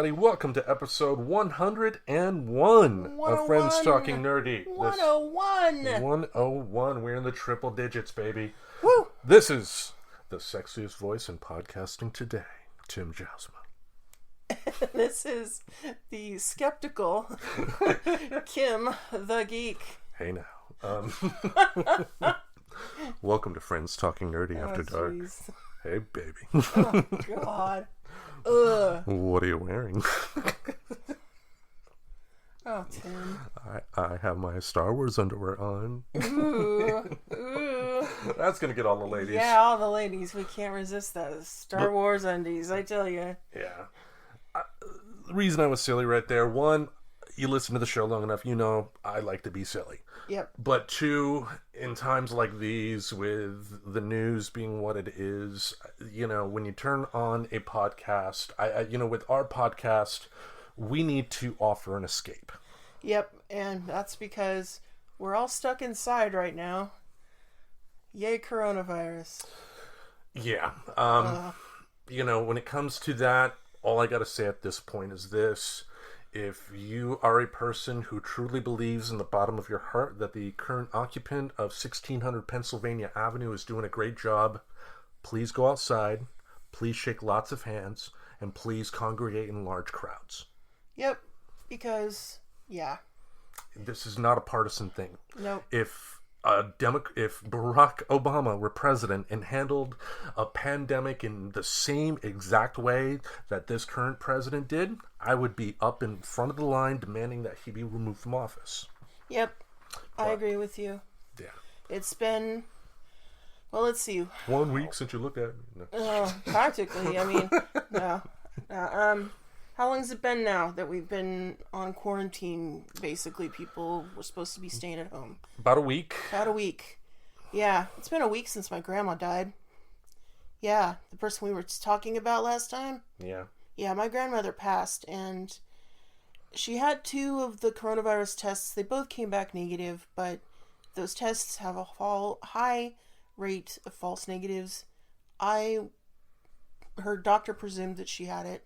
everybody. Welcome to episode 101 of Friends Talking Nerdy. 101! 101. We're in the triple digits, baby. Woo! This is the sexiest voice in podcasting today, Tim Jasma. This is the skeptical Kim the Geek. Hey now. Welcome to Friends Talking Nerdy After Dark. Geez. Hey, baby. Oh, God. Ugh. What are you wearing? Oh, Tim. I have my Star Wars underwear on. Ooh. Ooh. That's going to get all the ladies. Yeah, all the ladies. We can't resist those Star Wars undies, I tell you. Yeah. The reason I was silly right there, one, you listen to the show long enough, you know I like to be silly. Yep. But two, in times like these, with the news being what it is, you know, when you turn on a podcast, with our podcast, we need to offer an escape. Yep, and that's because we're all stuck inside right now. Yay, coronavirus. Yeah. When it comes to that, all I gotta say at this point is this. If you are a person who truly believes in the bottom of your heart that the current occupant of 1600 Pennsylvania Avenue is doing a great job, please go outside, please shake lots of hands, and please congregate in large crowds. Yep, because, yeah. This is not a partisan thing. Nope. If Barack Obama were president and handled a pandemic in the same exact way that this current president did, I would be up in front of the line demanding that he be removed from office. Yep, I agree with you. Yeah. It's been, well, let's see. 1 week since you looked at me. No. Practically. I mean, no. How long has it been now that we've been on quarantine? Basically, people were supposed to be staying at home. About a week. About a week. Yeah, it's been a week since my grandma died. Yeah, the person we were talking about last time. Yeah. Yeah, my grandmother passed, and she had 2 of the coronavirus tests. They both came back negative, but those tests have a high rate of false negatives. Her doctor presumed that she had it.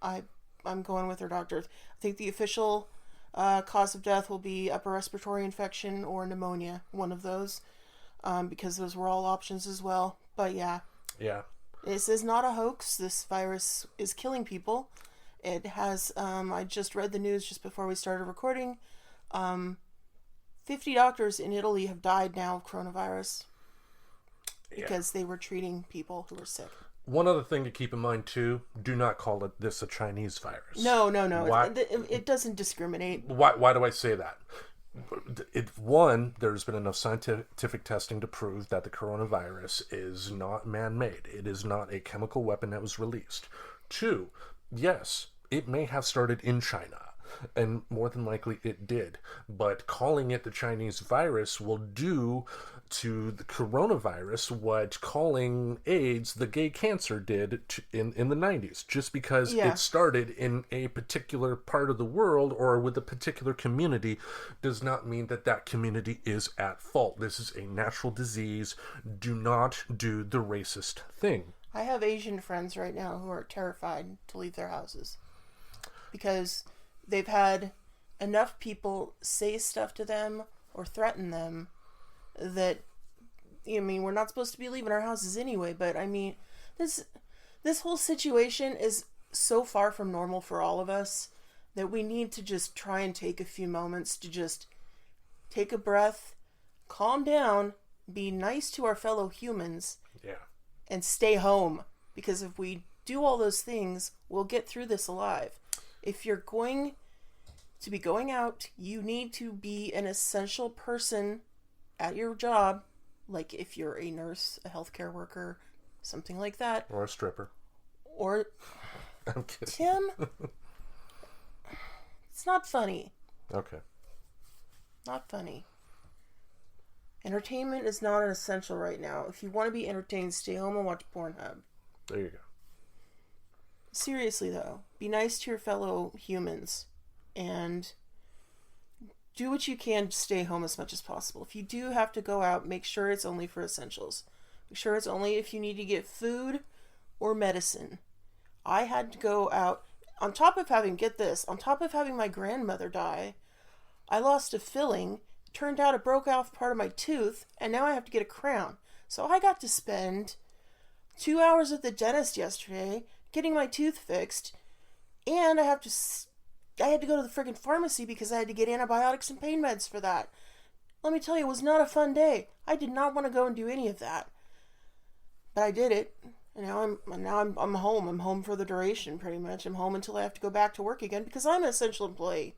I'm going with her doctor. I think the official cause of death will be upper respiratory infection or pneumonia, one of those, because those were all options as well. But yeah. Yeah. This is not a hoax. This virus is killing people. It has, I just read the news just before we started recording. 50 doctors in Italy have died now of coronavirus because they were treating people who were sick. One other thing to keep in mind, too, do not call this a Chinese virus. No. It doesn't discriminate. Why do I say that? There's been enough scientific testing to prove that the coronavirus is not man-made. It is not a chemical weapon that was released. 2, yes, it may have started in China. And more than likely it did. But calling it the Chinese virus will do to the coronavirus what calling AIDS the gay cancer did in the 90s. Just because it started in a particular part of the world or with a particular community does not mean that that community is at fault. This is a natural disease. Do not do the racist thing. I have Asian friends right now who are terrified to leave their houses because they've had enough people say stuff to them or threaten them that, I mean, we're not supposed to be leaving our houses anyway, but I mean, this whole situation is so far from normal for all of us that we need to just try and take a few moments to just take a breath, calm down, be nice to our fellow humans, and stay home. Because if we do all those things, we'll get through this alive. If you're going to be going out, you need to be an essential person at your job, like if you're a nurse, a healthcare worker, something like that. Or a stripper. Or... I'm kidding. Tim? It's not funny. Okay. Not funny. Entertainment is not an essential right now. If you want to be entertained, stay home and watch Pornhub. There you go. Seriously, though, be nice to your fellow humans and do what you can to stay home as much as possible. If you do have to go out, make sure it's only for essentials. Make sure it's only if you need to get food or medicine. I had to go out. on top of having, get this, on top of having my grandmother die, I lost a filling. Turned out it broke off part of my tooth, and now I have to get a crown. So I got to spend 2 hours at the dentist yesterday getting my tooth fixed, and I had to go to the friggin' pharmacy because I had to get antibiotics and pain meds for that. Let me tell you, it was not a fun day. I did not want to go and do any of that, but I did it. And now I'm home. I'm home for the duration, pretty much. I'm home until I have to go back to work again because I'm an essential employee.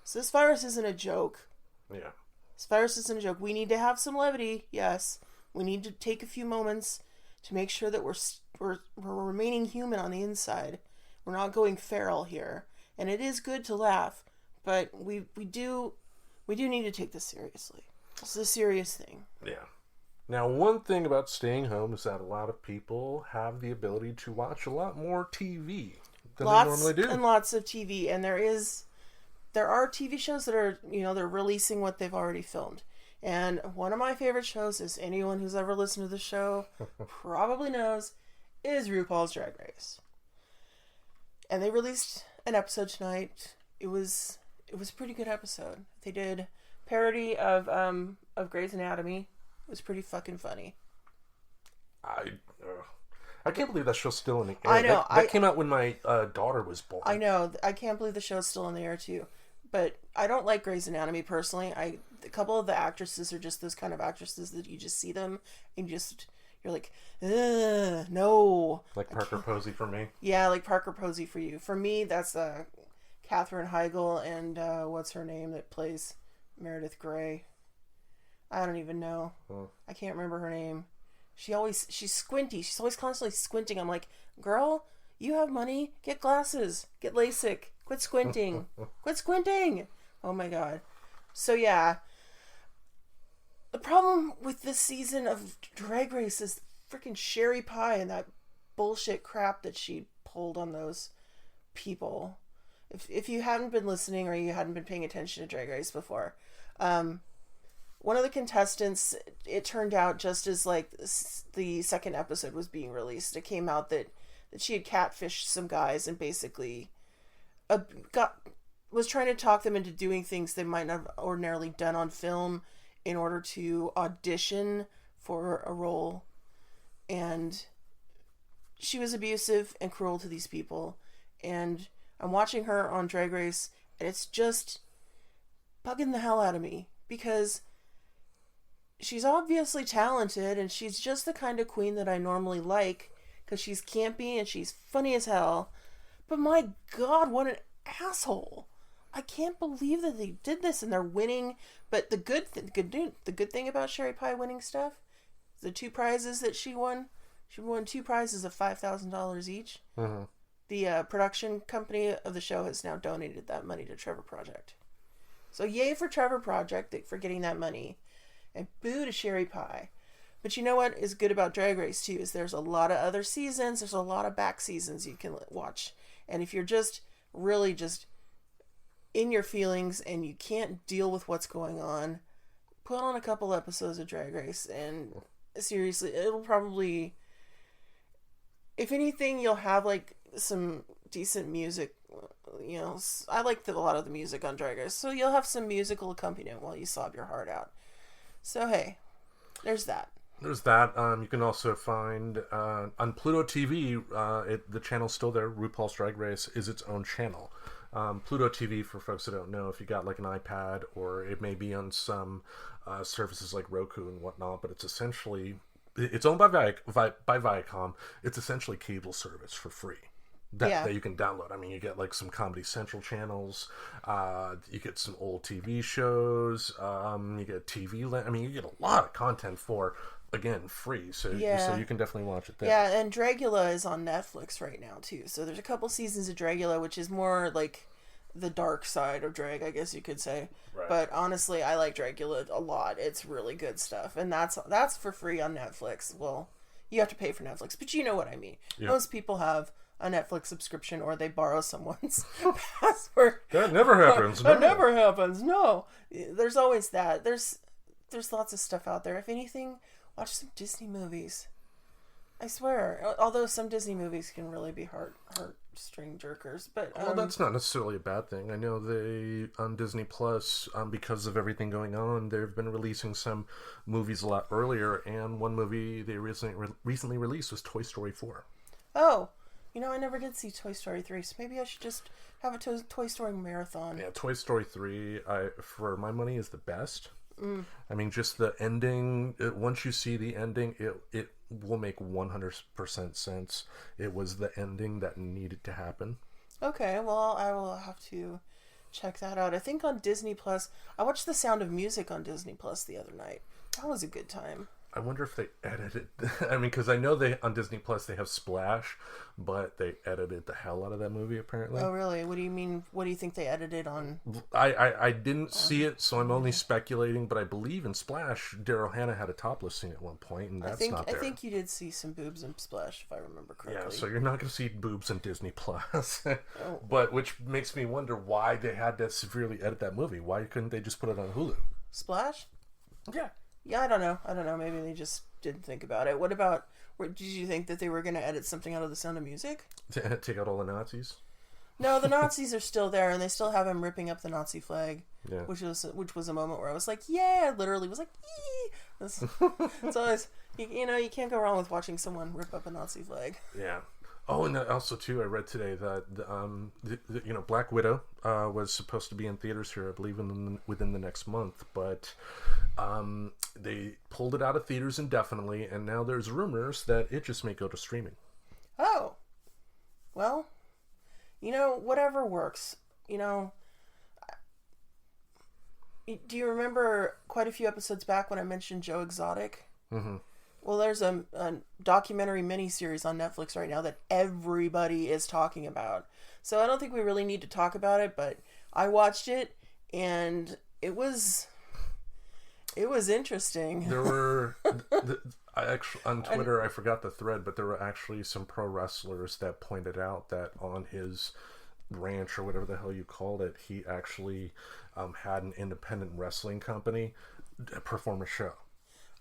So this virus isn't a joke. Yeah. This virus isn't a joke. We need to have some levity, yes. We need to take a few moments to make sure that we're remaining human on the inside. We're not going feral here. And it is good to laugh, but we do need to take this seriously. This is a serious thing. Yeah. Now, one thing about staying home is that a lot of people have the ability to watch a lot more TV than they normally do. Lots and lots of TV, and there are TV shows that are, they're releasing what they've already filmed. And one of my favorite shows, as anyone who's ever listened to the show probably knows, is RuPaul's Drag Race. And they released an episode tonight. It was a pretty good episode. They did parody of Grey's Anatomy. It was pretty fucking funny. I can't believe that show's still in the air. I know. That came out when my daughter was born. I know. I can't believe the show's still in the air too. But I don't like Grey's Anatomy personally. A couple of the actresses are just those kind of actresses that you just see them and you're like, ugh, no. Like Parker Posey for me. Yeah, like Parker Posey for you. For me, that's Katherine Heigl and what's her name that plays Meredith Grey. I don't even know. I can't remember her name. She's squinty. She's always constantly squinting. I'm like, girl, you have money. Get glasses. Get LASIK. Quit squinting. Quit squinting. Oh my god. So yeah. The problem with this season of Drag Race is freaking Sherry Pie and that bullshit crap that she pulled on those people. If you hadn't been listening or you hadn't been paying attention to Drag Race before, one of the contestants, it turned out just as like the second episode was being released, it came out that she had catfished some guys and basically was trying to talk them into doing things they might not have ordinarily done on film in order to audition for a role. And she was abusive and cruel to these people. And I'm watching her on Drag Race, and it's just bugging the hell out of me because she's obviously talented and she's just the kind of queen that I normally like because she's campy and she's funny as hell. But my god, what an asshole. I can't believe that they did this and they're winning. But the good thing about Sherry Pie winning stuff, the two prizes that she won 2 prizes of $5,000 each. Mm-hmm. The production company of the show has now donated that money to Trevor Project. So yay for Trevor Project for getting that money. And boo to Sherry Pie. But you know what is good about Drag Race too is there's a lot of other seasons. There's a lot of back seasons you can watch. And if you're just really just in your feelings and you can't deal with what's going on, put on a couple episodes of Drag Race and seriously, it'll probably, if anything, you'll have like some decent music. I like a lot of the music on Drag Race, so you'll have some musical accompaniment while you sob your heart out. So hey, there's that. There's that. You can also find on Pluto TV, the channel's still there. RuPaul's Drag Race is its own channel. Pluto TV, for folks that don't know, if you got like an iPad, or it may be on some services like Roku and whatnot, but it's owned by Viacom. It's essentially cable service for free. That you can download. I mean, you get like some Comedy Central channels, you get some old TV shows, you get TV land. I mean, you get a lot of content for, again, free. So you can definitely watch it there. Yeah, and Dragula is on Netflix right now too. So there's a couple seasons of Dragula, which is more like the dark side of drag, I guess you could say. Right. But honestly, I like Dragula a lot. It's really good stuff, and that's for free on Netflix. Well, you have to pay for Netflix, but you know what I mean. Yeah. Most people have a Netflix subscription, or they borrow someone's password. That never happens. That never happens. No, there's always that. There's lots of stuff out there. If anything, watch some Disney movies. I swear. Although some Disney movies can really be heartstring jerkers, but Well, that's not necessarily a bad thing. I know they on Disney Plus, because of everything going on, they've been releasing some movies a lot earlier. And one movie they recently released was Toy Story 4. Oh, I never did see Toy Story 3, so maybe I should just have a Toy Story marathon. Yeah, Toy Story 3, for my money, is the best. I mean, just the ending. Once you see the ending, it will make 100% sense. It was the ending that needed to happen. Okay, well, I will have to check that out. I think on Disney Plus, I watched The Sound of Music on Disney Plus the other night. That was a good time. I wonder if they edited. I mean, because I know they on Disney Plus they have Splash, but they edited the hell out of that movie apparently. Oh, really? What do you mean? What do you think they edited on? I didn't see it, so I'm only speculating. But I believe in Splash, Daryl Hannah had a topless scene at one point, and that's not there. I think you did see some boobs in Splash, if I remember correctly. Yeah, so you're not going to see boobs in Disney Plus. Oh. But which makes me wonder why they had to severely edit that movie. Why couldn't they just put it on Hulu? Splash? Yeah. Yeah, I don't know. Maybe they just didn't think about it. What about? Did you think that they were going to edit something out of The Sound of Music? Take out all the Nazis. No, the Nazis are still there, and they still have him ripping up the Nazi flag. Yeah. Which was a moment where I was like, yeah, I literally was like, yee. It's always you can't go wrong with watching someone rip up a Nazi flag. Yeah. Oh, and also too, I read today that Black Widow was supposed to be in theaters here, I believe, within the next month, but they pulled it out of theaters indefinitely, and now there's rumors that it just may go to streaming. Oh, well, whatever works. Do you remember quite a few episodes back when I mentioned Joe Exotic? Mm-hmm. Well, there's a documentary miniseries on Netflix right now that everybody is talking about. So I don't think we really need to talk about it, but I watched it, and it was interesting. There were, on Twitter, I forgot the thread, but there were actually some pro wrestlers that pointed out that on his ranch, or whatever the hell you called it, he actually had an independent wrestling company perform a show.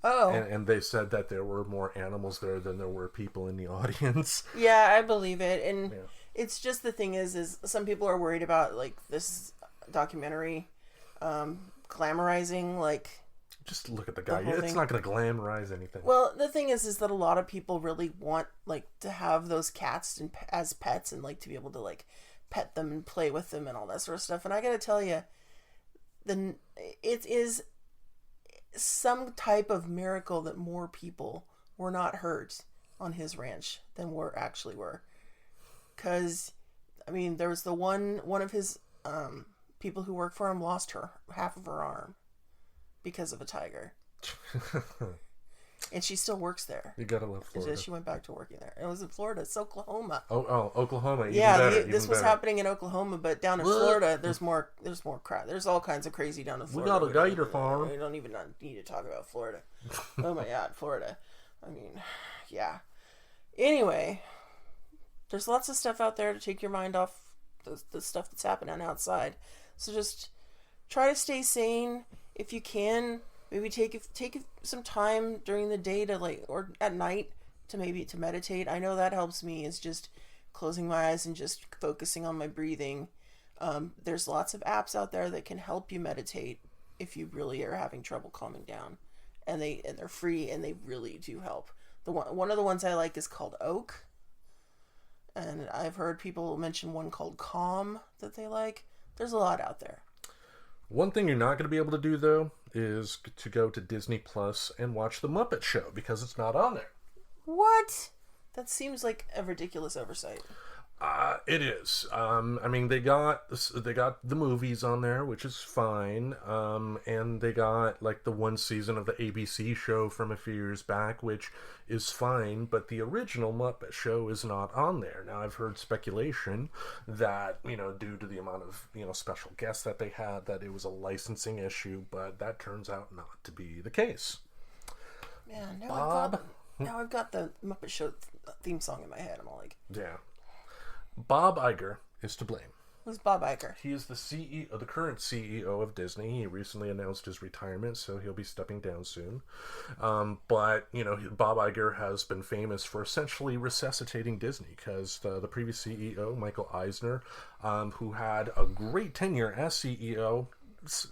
Oh. And they said that there were more animals there than there were people in the audience. Yeah, I believe it. And it's just the thing is some people are worried about, like, this documentary glamorizing, like... Just look at the guy. It's not going to glamorize anything. Well, the thing is that a lot of people really want, like, to have those cats as pets and, like, to be able to, like, pet them and play with them and all that sort of stuff. And I got to tell you, it is... some type of miracle that more people were not hurt on his ranch than actually were. Because, I mean, there was the one of his people who worked for him lost half of her arm because of a tiger. And she still works there. You gotta love Florida. She went back to working there. It was in Florida. It's Oklahoma. Oh, Oklahoma. This was happening in Oklahoma, but down in Florida, there's more crap. There's all kinds of crazy down in Florida. We got a gator farm. We don't even need to talk about Florida. Oh my God, Florida. I mean, yeah. Anyway, there's lots of stuff out there to take your mind off the stuff that's happening outside. So just try to stay sane if you can. Maybe take some time during the day or at night to meditate. I know that helps me, is just closing my eyes and just focusing on my breathing. There's lots of apps out there that can help you meditate if you really are having trouble calming down, and they're free and they really do help. One of the ones I like is called Oak, and I've heard people mention one called Calm that they like. There's a lot out there. One thing you're not going to be able to do, though, is to go to Disney Plus and watch The Muppet Show, because it's not on there. What? That seems like a ridiculous oversight. It is. I mean, they got the movies on there, which is fine. And they got, like, the one season of the ABC show from a few years back, which is fine. But the original Muppet Show is not on there. Now, I've heard speculation that, due to the amount of, special guests that they had, that it was a licensing issue. But that turns out not to be the case. Man, now I've got the Muppet Show theme song in my head. I'm all like... Yeah. Bob Iger is to blame. Who's Bob Iger? He is the CEO, the current CEO of Disney. He recently announced his retirement, so he'll be stepping down soon. But Bob Iger has been famous for essentially resuscitating Disney because the previous CEO, Michael Eisner, who had a great tenure as CEO.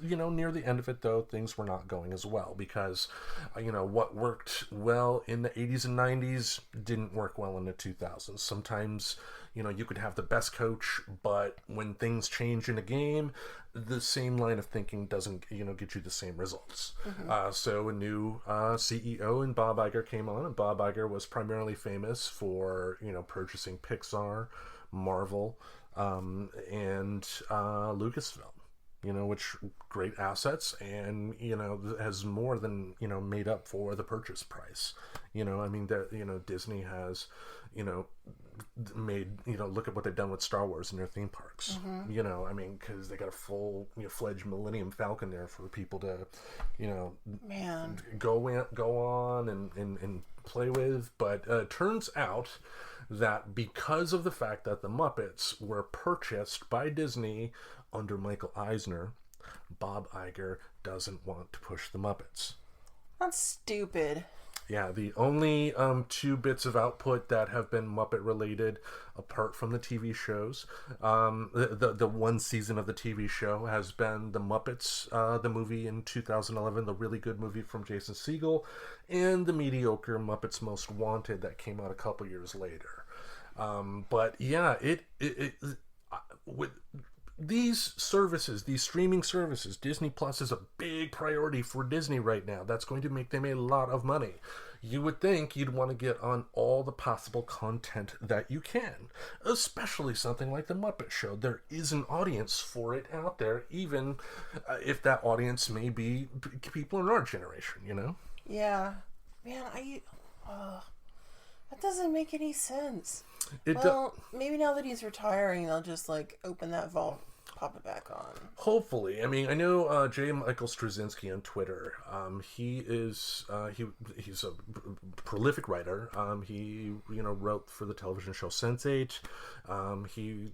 Near the end of it, though, things were not going as well because, what worked well in the 80s and 90s didn't work well in the 2000s. Sometimes, you could have the best coach, but when things change in a game, the same line of thinking doesn't, get you the same results. So a new CEO and Bob Iger came on, and Bob Iger was primarily famous for, purchasing Pixar, Marvel, and Lucasfilm. Which great assets and, has more than, made up for the purchase price. Disney has, made, look at what they've done with Star Wars and their theme parks. Because they got a full, fledged Millennium Falcon there for people to, Man. go on and play with. But turns out that because of the fact that the Muppets were purchased by Disney under Michael Eisner, Bob Iger doesn't want to push the Muppets. That's stupid. Yeah, the only 2 bits of output that have been Muppet related, apart from the TV shows, the one season of the TV show has been the Muppets, the movie in 2011, the really good movie from Jason Segel, and the mediocre Muppets Most Wanted that came out a couple years later. But yeah, with these services, these streaming services, Disney Plus is a big priority for Disney right now. That's going to make them a lot of money. You would think you'd want to get on all the possible content that you can, especially something like The Muppet Show. There is an audience for it out there, even if that audience may be people in our generation, Yeah. Man, that doesn't make any sense. Maybe now that he's retiring, they'll just, open that vault, pop it back on. Hopefully. I know J. Michael Straczynski on Twitter. He is he's a prolific writer. He wrote for the television show Sense8. He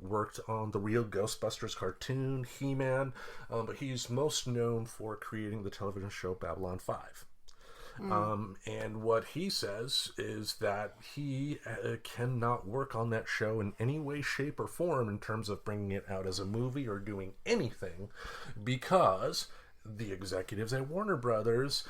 worked on the real Ghostbusters cartoon, He-Man. But he's most known for creating the television show Babylon 5. And what he says is that he cannot work on that show in any way, shape, or form in terms of bringing it out as a movie or doing anything because the executives at Warner Brothers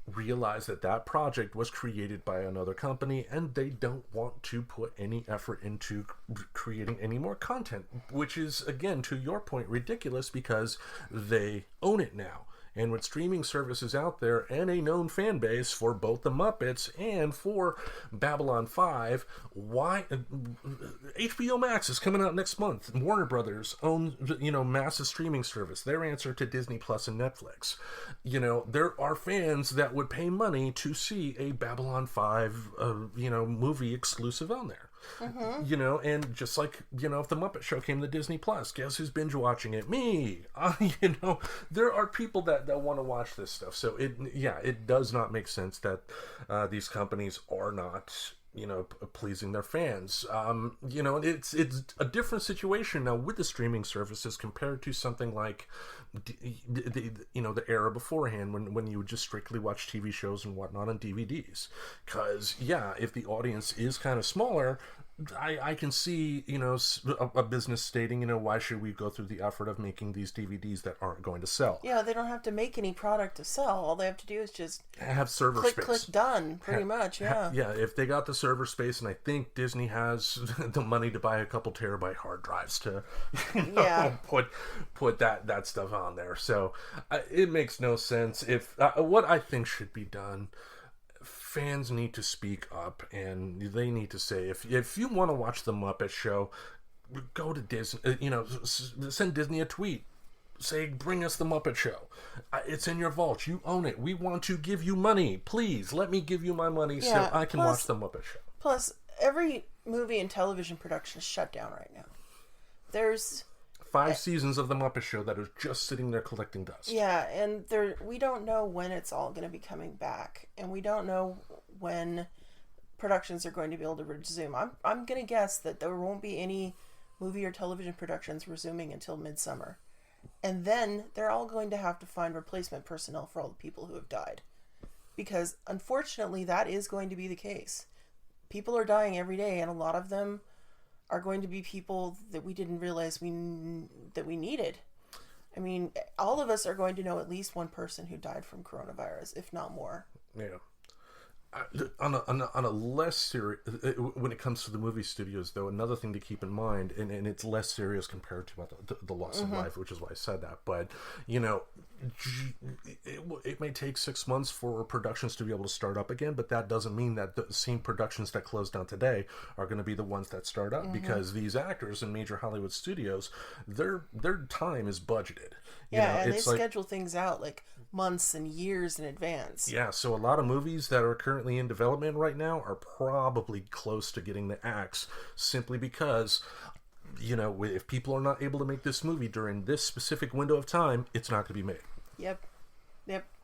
realize that project was created by another company and they don't want to put any effort into creating any more content, which is, again, to your point, ridiculous because they own it now. And with streaming services out there and a known fan base for both the Muppets and for Babylon 5, why HBO Max is coming out next month. Warner Brothers owns, massive streaming service. Their answer to Disney Plus and Netflix. There are fans that would pay money to see a Babylon 5, movie exclusive on there. And just like, if the Muppet Show came to Disney Plus, guess who's binge watching it? Me. There are people that want to watch this stuff. So it does not make sense that these companies are not, pleasing their fans. It's a different situation now with the streaming services compared to something like the era beforehand when you would just strictly watch TV shows and whatnot on DVDs. Because if the audience is kind of smaller, I can see, a business stating, why should we go through the effort of making these DVDs that aren't going to sell? Yeah, they don't have to make any product to sell. All they have to do is just have server click, space. Click, done, pretty much, yeah. Yeah, if they got the server space, and I think Disney has the money to buy a couple terabyte hard drives to put that stuff on there. So it makes no sense. If what I think should be done, fans need to speak up and they need to say, if you want to watch the Muppet Show, go to Disney, send Disney a tweet. Say, bring us the Muppet Show. It's in your vault. You own it. We want to give you money. Please, let me give you my money so I can watch the Muppet Show. Plus, every movie and television production is shut down right now. There's 5 seasons of the Muppet Show that are just sitting there collecting dust. Yeah, and we don't know when it's all going to be coming back, and we don't know when productions are going to be able to resume. I'm going to guess that there won't be any movie or television productions resuming until midsummer. And then they're all going to have to find replacement personnel for all the people who have died. Because unfortunately, that is going to be the case. People are dying every day, and a lot of them are going to be people that we didn't realize that we needed. I mean, all of us are going to know at least one person who died from coronavirus, if not more. Yeah. On a less serious, when it comes to the movie studios, though, another thing to keep in mind, and it's less serious compared to the loss of life, which is why I said that. But it may take 6 months for productions to be able to start up again, but that doesn't mean that the same productions that close down today are going to be the ones that start up, because these actors in major Hollywood studios, their time is budgeted. And they schedule things out like months and years in advance. Yeah, so a lot of movies that are currently in development right now are probably close to getting the axe, simply because, if people are not able to make this movie during this specific window of time, it's not going to be made. Yep.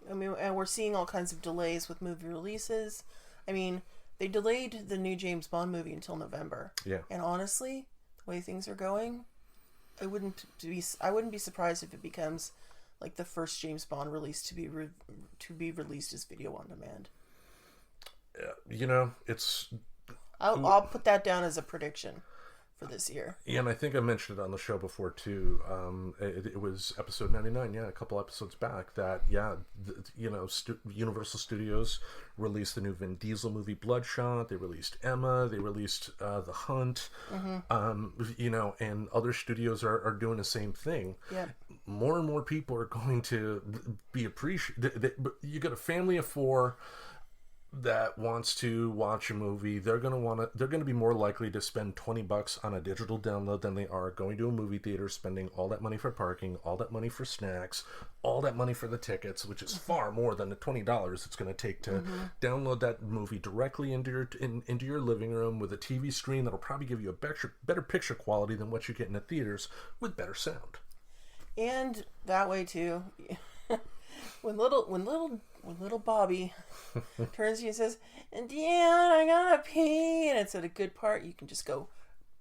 I mean, and we're seeing all kinds of delays with movie releases. I mean, they delayed the new James Bond movie until November. Yeah. And honestly, the way things are going, I wouldn't be surprised if it becomes like the first James Bond release to be released as video on demand. It's. I'll put that down as a prediction for this year. Yeah, and I think I mentioned it on the show before too. It was episode 99, a couple episodes back. That Universal Studios released the new Vin Diesel movie Bloodshot. They released Emma. They released The Hunt. And other studios are doing the same thing. Yeah. More and more people are going to be appreciated. You got a family of 4 that wants to watch a movie. They're going to be more likely to spend $20 on a digital download than they are going to a movie theater, spending all that money for parking, all that money for snacks, all that money for the tickets, which is far more than the $20 it's going to take to download that movie directly into your living room with a TV screen that'll probably give you a better picture quality than what you get in the theaters with better sound. And that way too, when little Bobby turns to you and says, "Dad, I gotta pee," and it's at a good part, you can just go,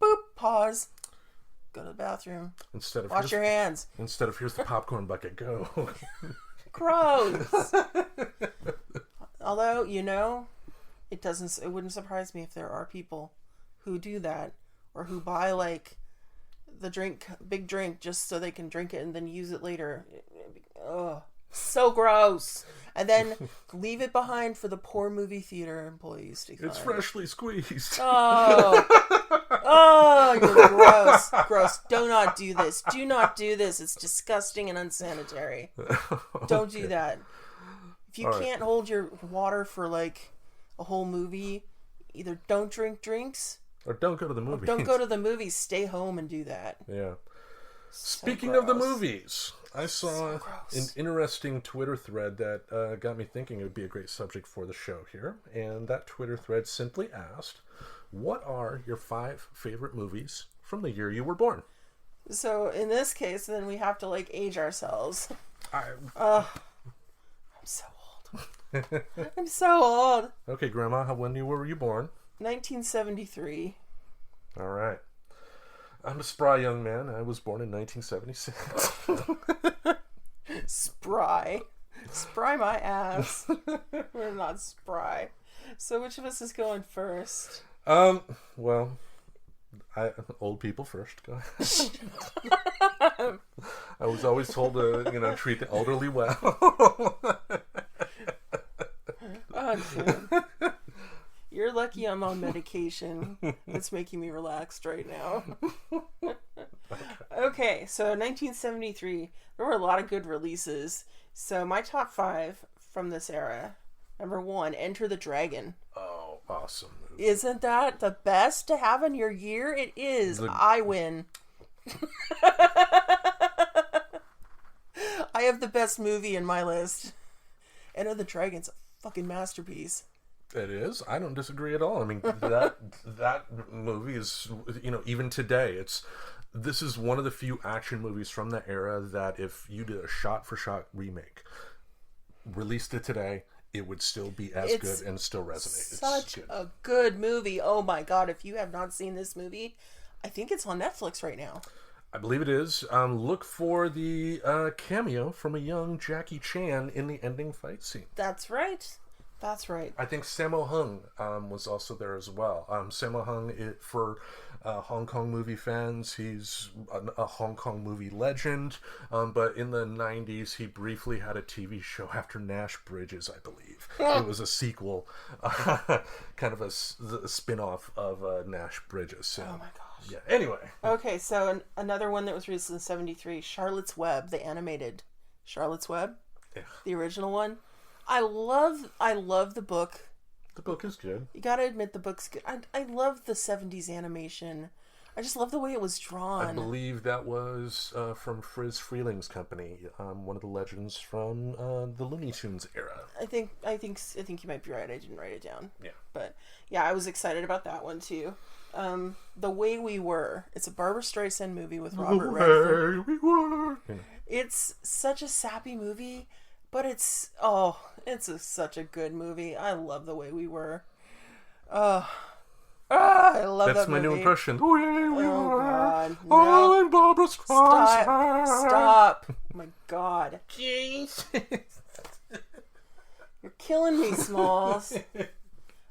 boop, pause, go to the bathroom, wash your hands. Instead of, "Here's the popcorn bucket, go." Gross. Although, it wouldn't surprise me if there are people who do that, or who buy like the big drink just so they can drink it and then use it later. Ugh. So gross. And then leave it behind for the poor movie theater employees to find. It's freshly squeezed. Oh, you're gross. Gross. Do not do this. Do not do this. It's disgusting and unsanitary. Don't do that. If you can't hold your water for like a whole movie, either don't drink drinks or don't go to the movies. Don't go to the movies. Stay home and do that. Yeah. Speaking of the movies, I saw an interesting Twitter thread that got me thinking it would be a great subject for the show here. And that Twitter thread simply asked, what are your 5 favorite movies from the year you were born? So in this case, then we have to like age ourselves. I'm so old. I'm so old. Okay, Grandma, when were you born? 1973. All right. I'm a spry young man. I was born in 1976. Spry. Spry my ass. We're not spry. So which of us is going first? Well, old people first. Go ahead. I was always told to, treat the elderly well. Oh, dude. You're lucky I'm on medication. It's making me relaxed right now. Okay, so 1973, there were a lot of good releases. So my top 5 from this era. Number 1, Enter the Dragon. Oh, awesome movie. Isn't that the best to have in your year? It is. I win. I have the best movie in my list. Enter the Dragon's a fucking masterpiece. It is. I don't disagree at all. I mean, that movie is, even today, this is one of the few action movies from that era that if you did a shot-for-shot remake, released it today, it would still be as good and still resonate. Such a good movie. Oh my God, if you have not seen this movie, I think it's on Netflix right now. I believe it is. Look for the cameo from a young Jackie Chan in the ending fight scene. That's right. That's right. I think Sammo Hung was also there as well. Sammo Hung, for Hong Kong movie fans, he's a Hong Kong movie legend. But in the 90s, he briefly had a TV show after Nash Bridges, I believe. It was a sequel, kind of a spin-off of Nash Bridges. So, Oh my gosh. yeah. Anyway. Okay, so another one that was released in '73, Charlotte's Web, the animated Charlotte's Web, Yeah. the original one. I love the book. The book is good. You gotta admit the book's good. I love the '70s animation. I just love the way it was drawn. I believe that was from Friz Freeling's company, one of the legends from the Looney Tunes era. I think you might be right. I didn't write it down. Yeah. But yeah, I was excited about that one too. The Way We Were. It's a Barbra Streisand movie with Robert Redford. We were. It's such a sappy movie, but it's such a good movie. I love The Way We Were. I love That's that my movie. new impression. The way we Oh were. God! Oh, No. and Barbara Streisand. Stop! Oh my God! Jeez. You're killing me, Smalls.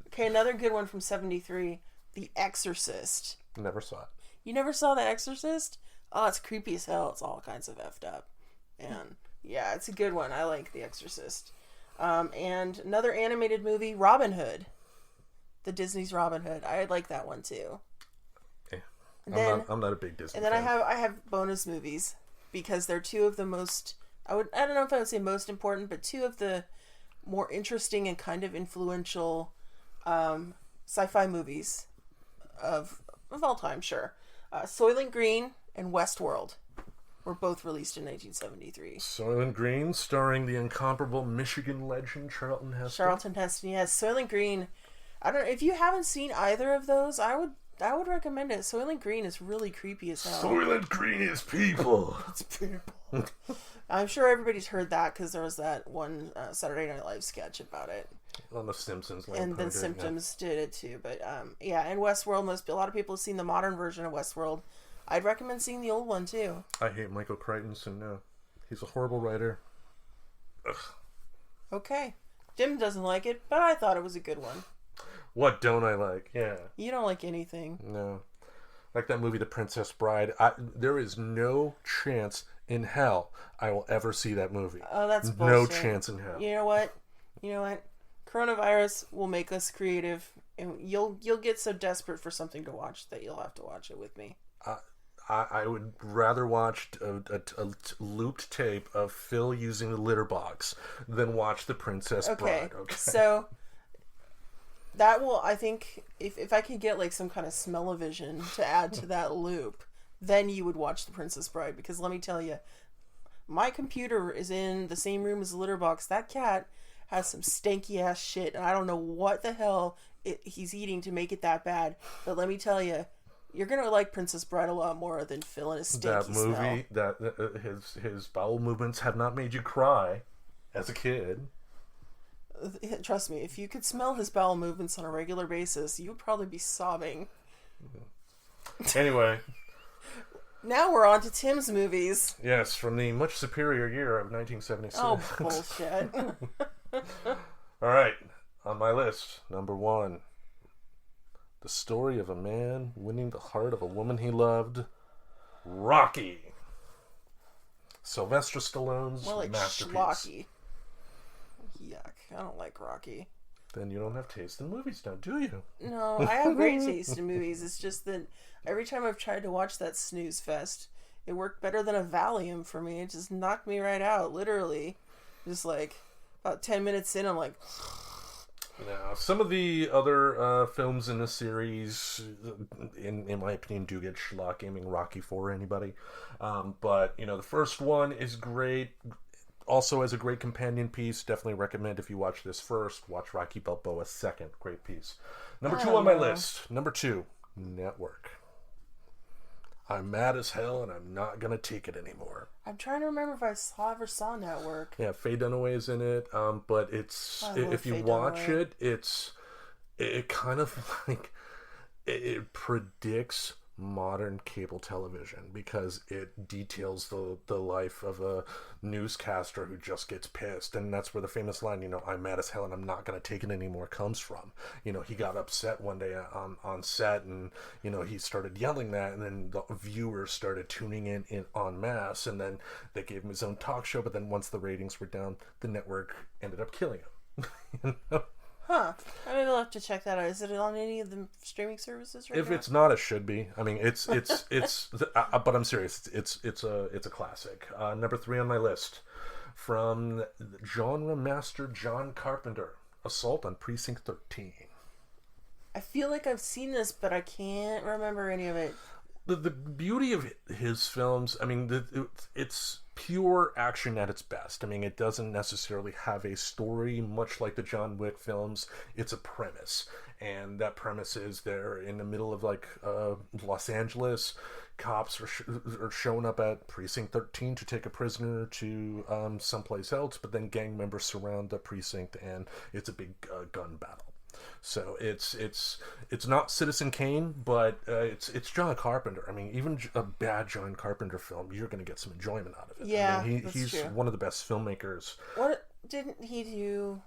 Okay, another good one from '73, The Exorcist. Never saw it. You never saw The Exorcist? Oh, it's creepy as hell. It's all kinds of effed up. And yeah, it's a good one. I like The Exorcist. And another animated movie, Robin Hood. The Disney's Robin Hood. I like that one too. Yeah. And then, I'm not a big Disney and then fan. I have bonus movies because they're two of the most, I don't know if I would say most important, but two of the more interesting and kind of influential sci-fi movies of all time, sure. Soylent Green and Westworld were both released in 1973. Soylent Green, starring the incomparable Michigan legend Charlton Heston. Charlton Heston, yes. Soylent Green. I don't know if you haven't seen either of those. I would recommend it. Soylent Green is really creepy as hell. Soylent Green is people. It's people. I'm sure everybody's heard that because there was that one Saturday Night Live sketch about it, On The Simpsons. and then Symptoms did it too. But yeah, and Westworld. A lot of people have seen the modern version of Westworld. I'd recommend seeing the old one too. I hate Michael Crichton, so he's a horrible writer. Ugh. Okay, Jim doesn't like it, but I thought it was a good one. What don't I like? Yeah. You don't like anything. No. Like that movie, The Princess Bride. There is no chance in hell I will ever see that movie. Oh, that's no bullshit. chance in hell. You know what? Coronavirus will make us creative, and you'll get so desperate for something to watch that you'll have to watch it with me. I would rather watch a looped tape of Phil using the litter box than watch The Princess Bride. Okay. So that will, I think, if I could get like some kind of smell-o-vision to add to that loop, then you would watch The Princess Bride. Because let me tell you, my computer is in the same room as the litter box. That cat has some stanky ass shit, and I don't know what the hell he's eating to make it that bad. But let me tell you, you're gonna like Princess Bride a lot more than Phil and his stinky That movie, his bowel movements have not made you cry as a kid. smell. Trust me, if you could smell his bowel movements on a regular basis, you would probably be sobbing. Anyway. Now we're on to Tim's movies. Yes, from the much superior year of 1976. Oh, bullshit. All right, on my list, number 1. The story of a man winning the heart of a woman he loved. Rocky. Sylvester Stallone's More like masterpiece. schlocky. Yuck. I don't like Rocky. Then you don't have taste in movies now, do you? No, I have great taste in movies. It's just that every time I've tried to watch that snooze fest, it worked better than a Valium for me. It just knocked me right out, literally. Just like about 10 minutes in, I'm like... Now, some of the other films in the series, in my opinion, do get schlock, aiming Rocky for anybody. But, the first one is great. Also, as a great companion piece, definitely recommend if you watch this first, watch Rocky Balboa second. Great piece. Number 2 on my list. Number 2, Network. I'm mad as hell, and I'm not going to take it anymore. I'm trying to remember if I ever saw Network. Yeah, Faye Dunaway is in it, but it's if you Faye watch Dunaway. it kind of like it predicts modern cable television because it details the life of a newscaster who just gets pissed, and that's where the famous line, I'm mad as hell and I'm not going to take it anymore, comes from. He got upset one day on set, and he started yelling that, and then the viewers started tuning in en masse, and then they gave him his own talk show. But then once the ratings were down, the network ended up killing him. Huh. I maybe I'll have to check that out. Is it on any of the streaming services right If now? it's not, it should be. I mean, it's but I'm serious. It's a classic. Number 3 on my list, from genre master John Carpenter, Assault on Precinct 13. I feel like I've seen this, but I can't remember any of it. The beauty of his films, I mean, it's pure action at its best. I mean, it doesn't necessarily have a story, much like the John Wick films. It's a premise, and that premise is they're in the middle of Los Angeles. Cops are showing up at Precinct 13 to take a prisoner to someplace else, but then gang members surround the precinct, and it's a big gun battle. So it's not Citizen Kane, but it's John Carpenter. I mean, even a bad John Carpenter film, you're going to get some enjoyment out of it. Yeah, I mean, that's he's true. one of the best filmmakers. What didn't he do?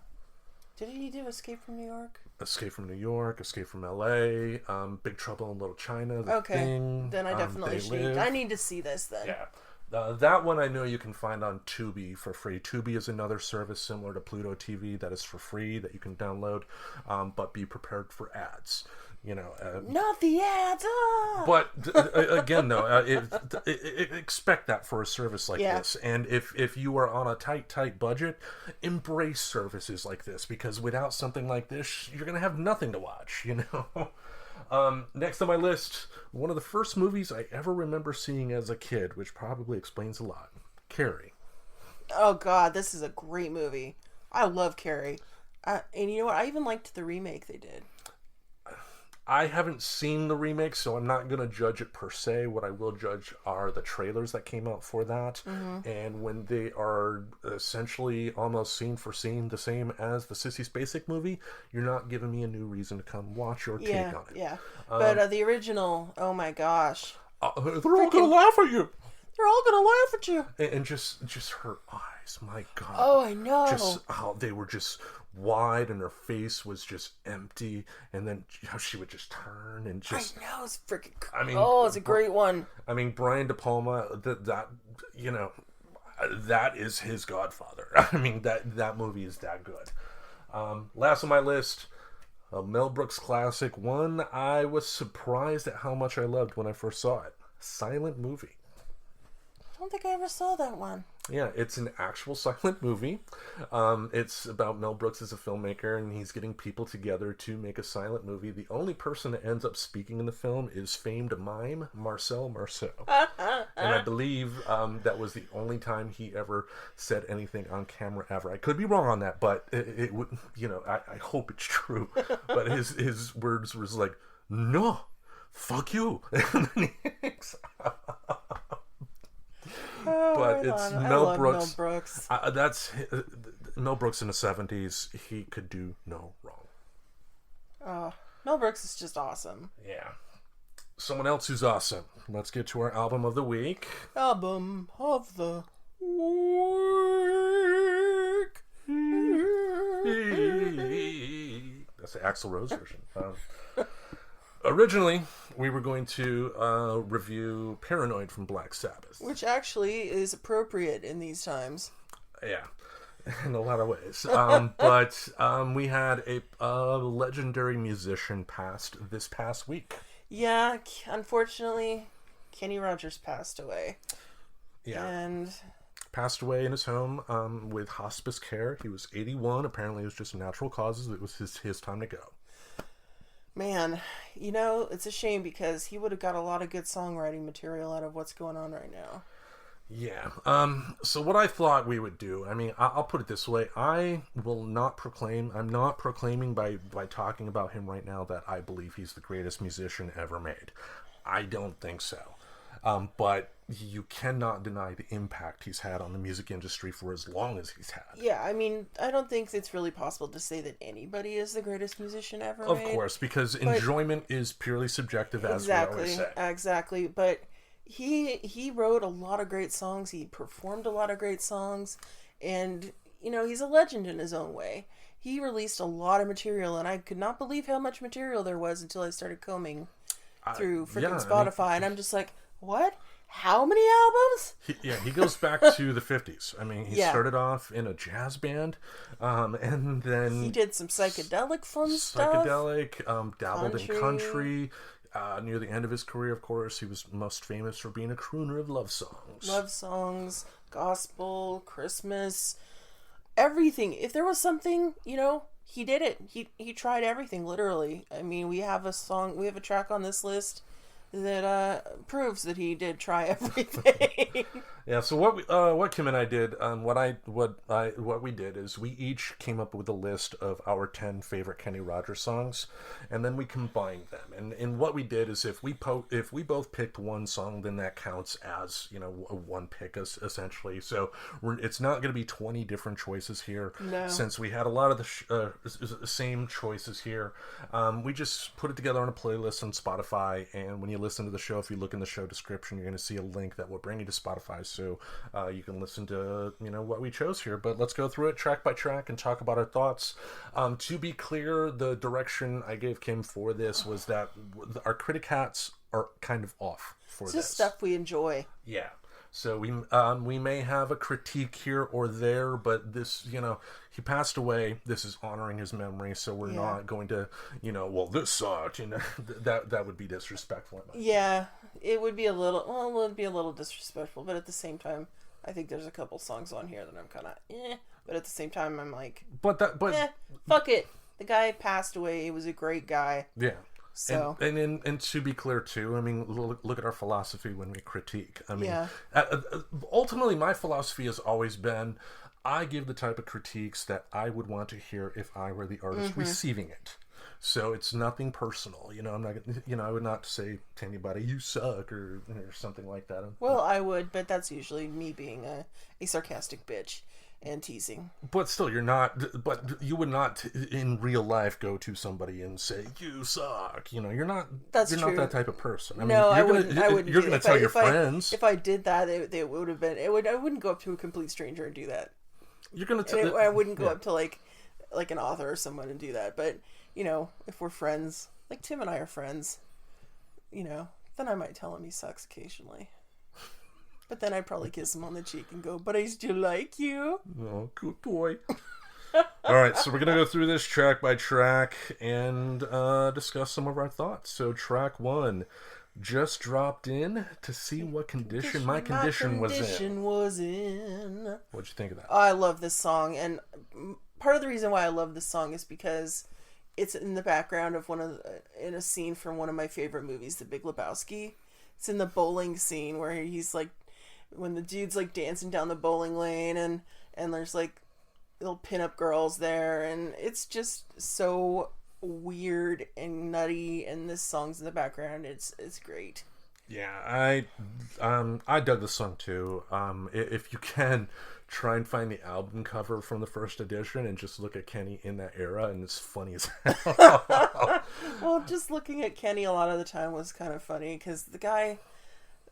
Didn't he do Escape from New York? Escape from New York, Escape from L.A., Big Trouble in Little China, The Okay, Thing. then I definitely They should. Live. I need to see this then. Yeah. That one I know you can find on Tubi for free. Tubi is another service similar to Pluto TV that is for free that you can download, but be prepared for ads. Not the ads. Ah! But again, though, expect that for a service like Yeah. this. And if you are on a tight budget, embrace services like this, because without something like this, you're gonna have nothing to watch. Next on my list, one of the first movies I ever remember seeing as a kid, which probably explains a lot. Carrie. Oh God, this is a great movie. I love Carrie. And you know what? I even liked the remake they did. I haven't seen the remake, so I'm not going to judge it per se. What I will judge are the trailers that came out for that. Mm-hmm. And when they are essentially almost scene for scene the same as the Sissy Spacek movie, you're not giving me a new reason to come watch your take on it. Yeah. But the original, oh my gosh. They're all going to laugh at you. They're all going to laugh at you. And just her eyes, my God. Oh, I know. Just how they were just wide and her face was just empty, and then how she would just turn and just... I know, it's freaking... I mean, it's a great one. I mean, Brian De Palma, that is his Godfather. I mean, that movie is that good. Last on my list, a Mel Brooks classic, one I was surprised at how much I loved when I first saw it. Silent Movie. I don't think I ever saw that one. Yeah, it's an actual silent movie. It's about Mel Brooks as a filmmaker, and he's getting people together to make a silent movie. The only person that ends up speaking in the film is famed mime Marcel Marceau. And I believe that was the only time he ever said anything on camera ever. I could be wrong on that, but it would, I hope it's true. But his words was like, "No, fuck you." And then he hangs up. But it's Mel Brooks. Mel Brooks. That's Mel Brooks in the 70s. He could do no wrong. Mel Brooks is just awesome. Yeah. Someone else who's awesome. Let's get to our album of the week. Album of the week. That's the Axl Rose version. Originally, we were going to review Paranoid from Black Sabbath. Which actually is appropriate in these times. Yeah, in a lot of ways. But we had a legendary musician passed this past week. Yeah, unfortunately, Kenny Rogers passed away. Yeah. And passed away in his home with hospice care. He was 81. Apparently, it was just natural causes. It was his time to go. Man, it's a shame because he would have got a lot of good songwriting material out of what's going on right now. Yeah. So what I thought we would do, I mean, I'll put it this way. I'm not proclaiming by talking about him right now that I believe he's the greatest musician ever made. I don't think so. But you cannot deny the impact he's had on the music industry for as long as he's had. Yeah, I mean, I don't think it's really possible to say that anybody is the greatest musician ever Of made. course, because enjoyment is purely subjective, as we always say. Exactly. But he wrote a lot of great songs. He performed a lot of great songs, and he's a legend in his own way. He released a lot of material, and I could not believe how much material there was until I started combing through freaking Spotify, and I'm just like, what? How many albums? He goes back to the 50s. I mean, he started off in a jazz band, and then he did some psychedelic stuff. Dabbled in country. Near the end of his career, of course, he was most famous for being a crooner of love songs. Love songs, gospel, Christmas, everything. If there was something, he did it. He tried everything, literally. I mean, we have a track on this list that proves that he did try everything. Yeah. So what Kim and I did, what we did is we each came up with a list of our 10 favorite Kenny Rogers songs, and then we combined them. And what we did is if we both picked one song, then that counts as one pick essentially. So it's not going to be 20 different choices here. No. Since we had a lot of the same choices here, we just put it together on a playlist on Spotify, and when you listen to the show, if you look in the show description, you're going to see a link that will bring you to Spotify, so you can listen to what we chose here. But let's go through it track by track and talk about our thoughts. To be clear, the direction I gave Kim for this was that our critic hats are kind of off for this. It's just stuff we enjoy. Yeah. So we may have a critique here or there, but this, he passed away. This is honoring his memory, so we're not going to, well, this sucked. That would be disrespectful. Yeah, it would be a little disrespectful, but at the same time, I think there's a couple songs on here that I'm kind of but at the same time, I'm like, fuck it. The guy passed away. He was a great guy. Yeah. So and to be clear too, I mean, look at our philosophy when we critique. I mean, yeah. Ultimately, my philosophy has always been, I give the type of critiques that I would want to hear if I were the artist receiving it. So it's nothing personal, I'm not, I would not say to anybody, you suck, or something like that. Well, I would, but that's usually me being a sarcastic bitch and teasing. But still, you're not. But you would not, in real life, go to somebody and say you suck. You're not. That's you're true. not that type of person. I wouldn't. You're going to tell your friends. If I did that, they would have been. I wouldn't go up to a complete stranger and do that. You're going to tell. I wouldn't go up to like an author or someone and do that. But if we're friends, like Tim and I are friends, then I might tell him he sucks occasionally. But then I'd probably kiss him on the cheek and go, but I still like you. Oh, good boy. All right, so we're going to go through this track by track and discuss some of our thoughts. So track 1, just dropped in to see what condition my condition was in. What'd you think of that? Oh, I love this song. And part of the reason why I love this song is because it's in the background of in a scene from one of my favorite movies, The Big Lebowski. It's in the bowling scene where he's like, when the dude's like dancing down the bowling lane and there's like little pinup girls there, and it's just so weird and nutty, and this song's in the background. It's great. Yeah, I dug the song too. If you can, try and find the album cover from the first edition and just look at Kenny in that era, and it's funny as hell. Well, just looking at Kenny a lot of the time was kind of funny because the guy,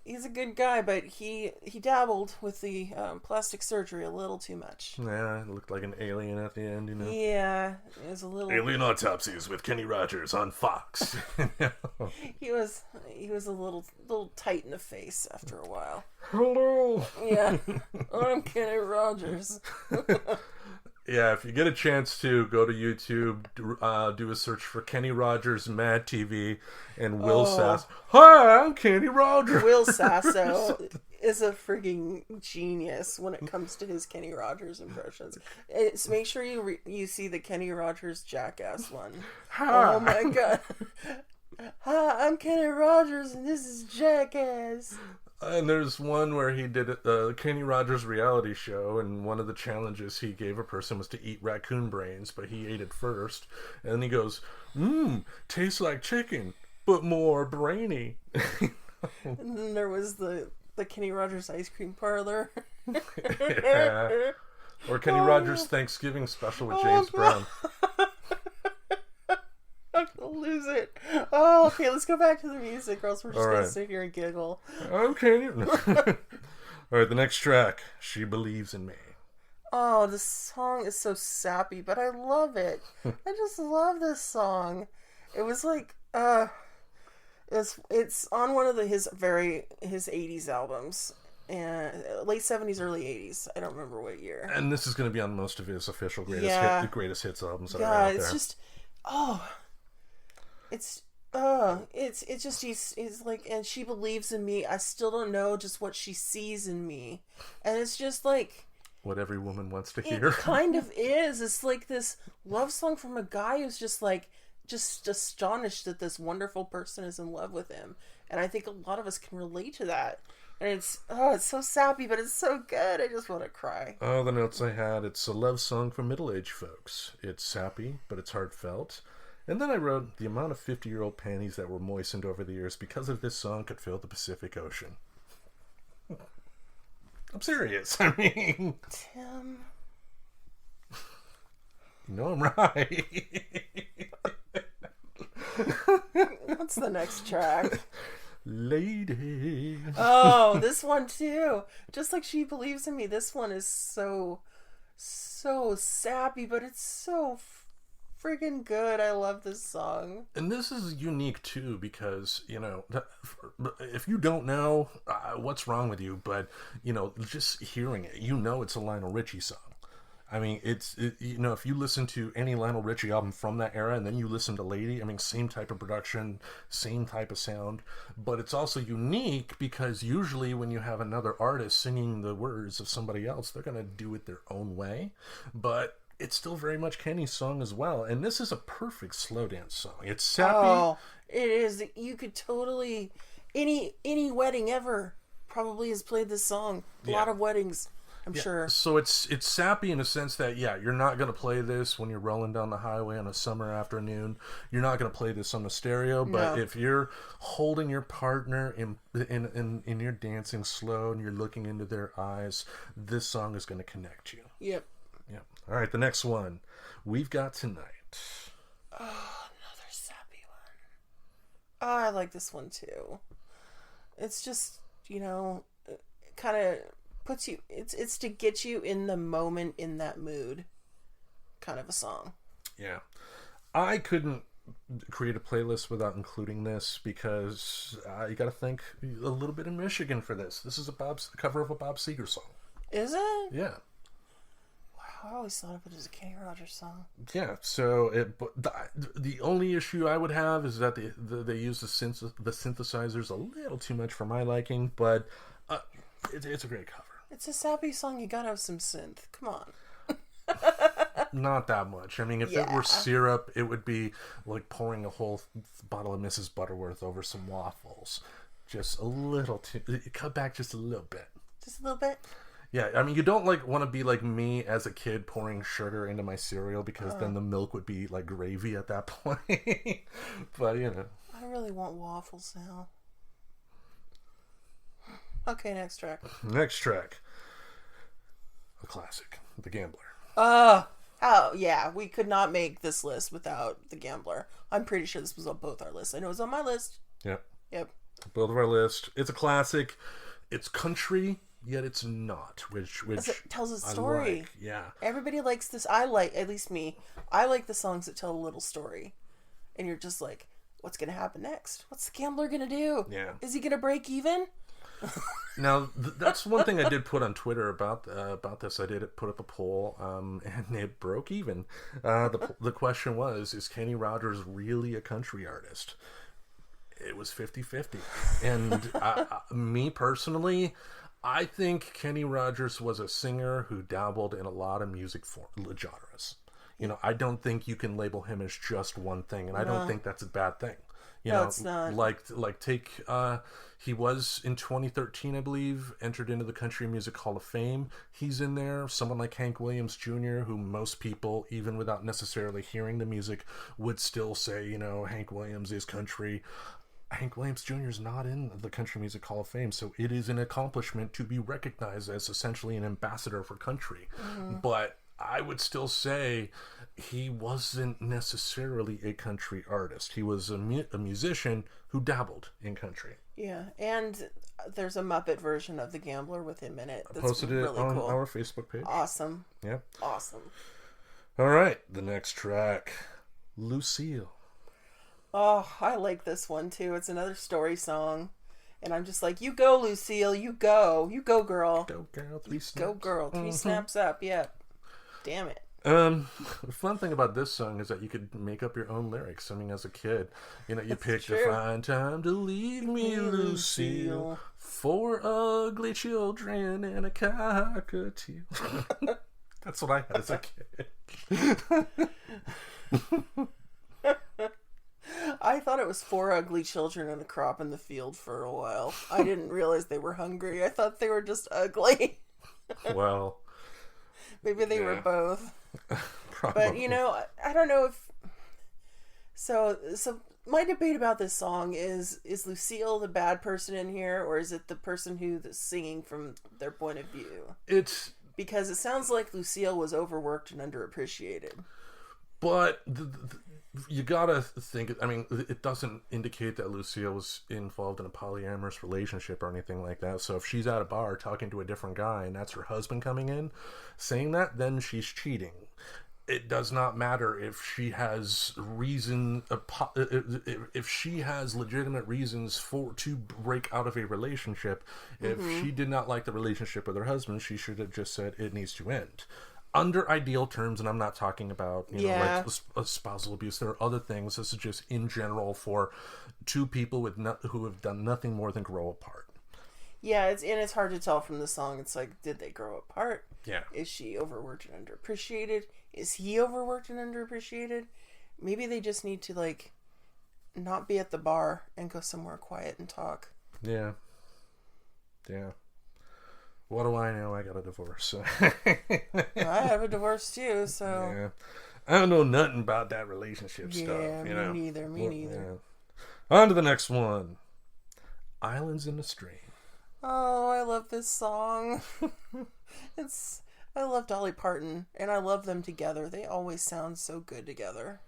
he's a good guy, but he dabbled with the plastic surgery a little too much. Yeah, it looked like an alien at the end, Yeah, it was a little... Alien Autopsies with Kenny Rogers on Fox. He was a little tight in the face after a while. Hello! Yeah, I'm Kenny Rogers. Yeah, if you get a chance to go to YouTube, do a search for Kenny Rogers Mad TV and Will Sasso. Hi, I'm Kenny Rogers. Will Sasso is a freaking genius when it comes to his Kenny Rogers impressions. So make sure you see the Kenny Rogers Jackass one. Hi. Oh my god. Hi, I'm Kenny Rogers and this is Jackass. And there's one where he did a Kenny Rogers reality show, and one of the challenges he gave a person was to eat raccoon brains, but he ate it first. And then he goes, tastes like chicken, but more brainy. And then there was the the Kenny Rogers ice cream parlor. Yeah. Or Kenny Rogers Thanksgiving special with James Brown. I'm gonna lose it. Oh, okay, let's go back to the music, or else we're just All gonna right. sit here and giggle. Okay. All right, the next track, She Believes in Me. Oh, this song is so sappy, but I love it. I just love this song. It was like, it's on one of his 80s albums, and late 70s, early 80s. I don't remember what year. And this is going to be on most of his official greatest hits albums that are Yeah, out it's there. just, it's just he's like, and she believes in me. I still don't know just what she sees in me, and it's just like. What every woman wants to It hear. kind of is. It's like this love song from a guy who's just astonished that this wonderful person is in love with him. And I think a lot of us can relate to that. And it's so sappy, but it's so good. I just want to cry. Oh, the notes I had. It's a love song for middle-aged folks. It's sappy, but it's heartfelt. And then I wrote, the amount of 50-year-old panties that were moistened over the years because of this song could fill the Pacific Ocean. I'm serious. I mean... Tim. You know I'm right. What's the next track? Lady. Oh, this one too. Just like She Believes in Me, this one is so sappy, but it's so friggin' good. I love this song. And this is unique too because, you know, if you don't know what's wrong with you, but, you know, just hearing it, you know it's a Lionel Richie song. I mean, you know, if you listen to any Lionel Richie album from that era and then you listen to Lady, I mean, same type of production, same type of sound, but it's also unique because usually when you have another artist singing the words of somebody else, they're going to do it their own way, but it's still very much Kenny's song as well, and this is a perfect slow dance song. It's sappy. Oh, it is. You could totally any wedding ever probably has played this song. A lot of weddings. I'm sure. So it's sappy in a sense that, yeah, you're not going to play this when you're rolling down the highway on a summer afternoon. You're not going to play this on the stereo. But if you're holding your partner and you're dancing slow and you're looking into their eyes, this song is going to connect you. Yep. Yep. All right, the next one. We've Got Tonight. Oh, another sappy one. Oh, I like this one too. It's just, you know, kind of puts you, it's to get you in the moment, in that mood kind of a song. Yeah. I couldn't create a playlist without including this because you got to think a little bit of Michigan for this. This is a cover of a Bob Seger song. Is it? Yeah. Wow, I always thought of it as a Kenny Rogers song. Yeah, so the only issue I would have is that they use the synthesizers a little too much for my liking, but it's a great cover. It's a sappy song. You gotta have some synth. Come on. Not that much. I mean, if it were syrup, it would be like pouring a whole bottle of Mrs. Butterworth over some waffles. Just a little too... Cut back just a little bit. Just a little bit? Yeah, I mean, you don't want to be like me as a kid pouring sugar into my cereal because then the milk would be like gravy at that point. But, you know. I really want waffles now. Okay, next track. Next track. A classic. The Gambler. Oh, yeah. We could not make this list without The Gambler. I'm pretty sure this was on both our lists. I know it was on my list. Yep. Yep. Both of our list. It's a classic. It's country, yet it's not. Which it tells a story. Like. Yeah. Everybody likes this. At least me, I like the songs that tell a little story. And you're just like, what's going to happen next? What's the Gambler going to do? Yeah. Is he going to break even? Now, that's one thing I did put on Twitter about this. I did put up a poll, and it broke even. The question was, is Kenny Rogers really a country artist? It was 50-50. And me personally, I think Kenny Rogers was a singer who dabbled in a lot of music genres. You know, I don't think you can label him as just one thing, and I don't think that's a bad thing. You know, it's not. He was in 2013, I believe, entered into the Country Music Hall of Fame. He's in there. Someone like Hank Williams Jr., who most people, even without necessarily hearing the music, would still say, you know, Hank Williams is country. Hank Williams Jr. is not in the Country Music Hall of Fame, so it is an accomplishment to be recognized as essentially an ambassador for country. But I would still say he wasn't necessarily a country artist. He was a musician who dabbled in country. Yeah, and there's a Muppet version of The Gambler with him in it. I posted it really on cool. our Facebook page. Awesome. Yeah. Awesome. All right, the next track, Lucille. Oh, I like this one too. It's another story song. And I'm just like, you go, Lucille. You go. You go, girl. Go, girl. 3 snaps. Go, girl. 3 snaps up. Yeah. Damn it. The fun thing about this song is that you could make up your own lyrics. I mean, as a kid, you know, you picked a fine time to leave me, Lucille, 4 ugly children and a cockatiel. That's what I had as a kid. I thought it was 4 ugly children and a crop in the field for a while. I didn't realize they were hungry. I thought they were just ugly. Well, maybe they were both. probably. But you know, I don't know if so my debate about this song is Lucille the bad person in here, or is it the person who's singing from their point of view? It's Because it sounds like Lucille was overworked and underappreciated. But you gotta think, I mean, it doesn't indicate that Lucille was involved in a polyamorous relationship or anything like that. So if she's at a bar talking to a different guy and that's her husband coming in saying that, then she's cheating. It does not matter if she has if she has legitimate reasons to break out of a relationship. If she did not like the relationship with her husband, she should have just said it needs to end. Under ideal terms, and I'm not talking about like spousal abuse. There are other things. This is just in general for two people who have done nothing more than grow apart. Yeah, it's hard to tell from the song. It's like, did they grow apart? Yeah. Is she overworked and underappreciated? Is he overworked and underappreciated? Maybe they just need to like not be at the bar and go somewhere quiet and talk. Yeah. Yeah. What do I know? I got a divorce. I have a divorce too, so yeah. I don't know nothing about that relationship stuff. Yeah, you know? me neither. Yeah. On to the next one. Islands in the Stream. Oh, I love this song. I love Dolly Parton, and I love them together. They always sound so good together.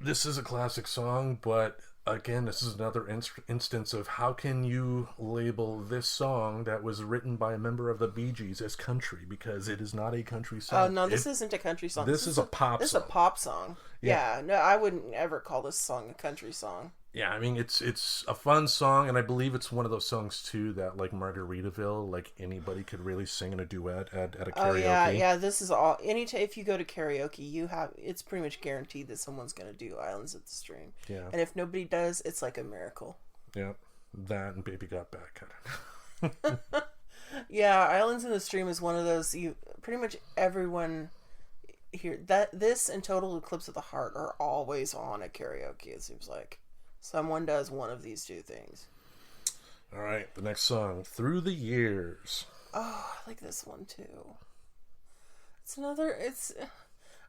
This is a classic song, but again, this is another instance of how can you label this song that was written by a member of the Bee Gees as country, because it is not a country song. Oh, no, this isn't a country song. This is a pop song. This is a pop song. Yeah. Yeah, no, I wouldn't ever call this song a country song. Yeah, I mean, it's a fun song, and I believe it's one of those songs, too, that, like, Margaritaville, like, anybody could really sing in a duet at a karaoke. Oh, yeah, this is all... If you go to karaoke, it's pretty much guaranteed that someone's going to do Islands at the Stream. Yeah. And if nobody does, it's like a miracle. Yeah, that and Baby Got Back. Yeah, Islands in the Stream is one of those, pretty much everyone here... This and Total Eclipse of the Heart are always on at karaoke, it seems like. Someone does one of these two things. All right, the next song, Through the Years. Oh, I like this one too. I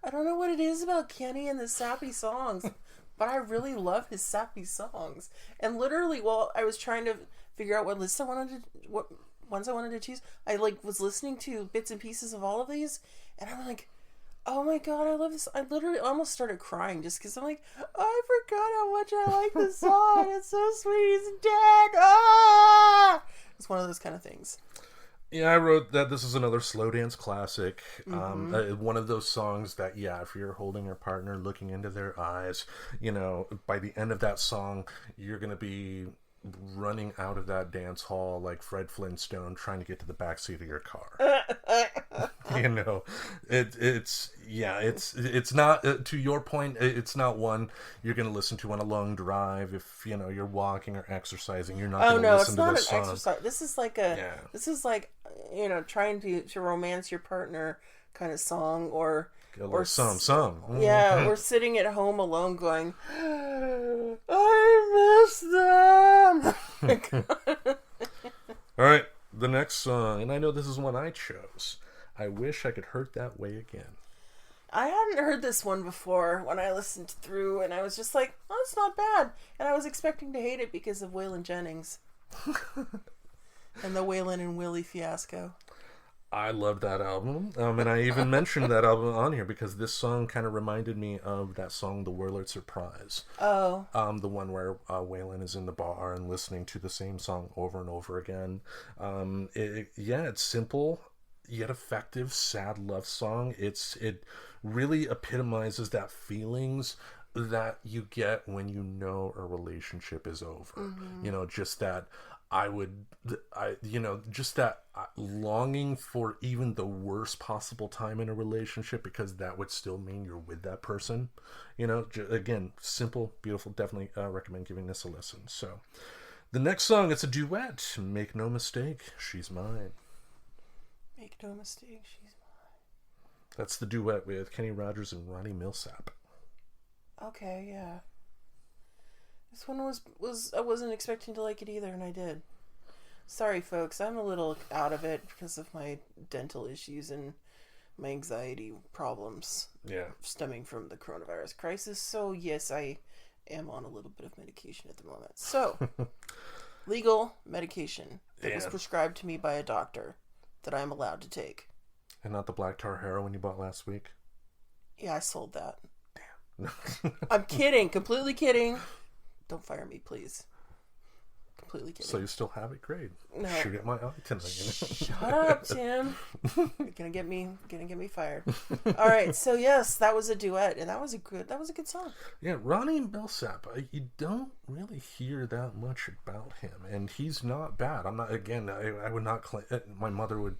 don't know what it is about Kenny and the sappy songs, but I really love his sappy songs. And literally, while I was trying to figure out what ones I wanted to choose, I was listening to bits and pieces of all of these, and I'm like, oh my god, I love this. I literally almost started crying just because I'm like, oh, I forgot how much I like this song. It's so sweet. He's dead. Ah! It's one of those kind of things. Yeah, I wrote that this is another slow dance classic. One of those songs that, if you're holding your partner, looking into their eyes, by the end of that song, you're going to be running out of that dance hall like Fred Flintstone trying to get to the backseat of your car. It's not, to your point, it's not one you're going to listen to on a long drive. If you're walking or exercising, you're not going to listen to this song. It's not an exercise. This is like trying to romance your partner kind of song, or some. Yeah, or sitting at home alone going, I miss them. All right, the next song, and I know this is one I chose. I Wish I Could Hurt That Way Again. I hadn't heard this one before when I listened through, and I was just like, oh, it's not bad. And I was expecting to hate it because of Waylon Jennings. And the Waylon and Willie fiasco. I love that album, and I even mentioned that album on here because this song kind of reminded me of that song, "The Whirlard Surprise." Oh. The one where Waylon is in the bar and listening to the same song over and over again. It's simple yet effective, sad love song. It really epitomizes that feelings that you get when you know a relationship is over. Mm-hmm. You know, just that. Just that longing for even the worst possible time in a relationship, because that would still mean you're with that person. You know, again, simple, beautiful. Definitely recommend giving this a listen. So, the next song, it's a duet. Make no mistake, she's mine. Make no mistake, she's mine. That's the duet with Kenny Rogers and Ronnie Milsap. Okay, yeah. This one was I wasn't expecting to like it either, and I did. Sorry, folks, I'm a little out of it because of my dental issues and my anxiety problems. Yeah. Stemming from the coronavirus crisis. So, yes, I am on a little bit of medication at the moment. So, legal medication that was prescribed to me by a doctor that I'm allowed to take. And not the black tar heroin you bought last week? Yeah, I sold that. Damn. I'm kidding. Completely kidding. Don't fire me, please. Completely kidding. So you still have it? Great. No. Shoot at my eye tonight. Shut up, Tim. You're gonna get me fired. All right, so yes, that was a duet, and that was a good song. Yeah, Ronnie Milsap. You don't really hear that much about him, and he's not bad. I'm not. Again, I would not claim. My mother would.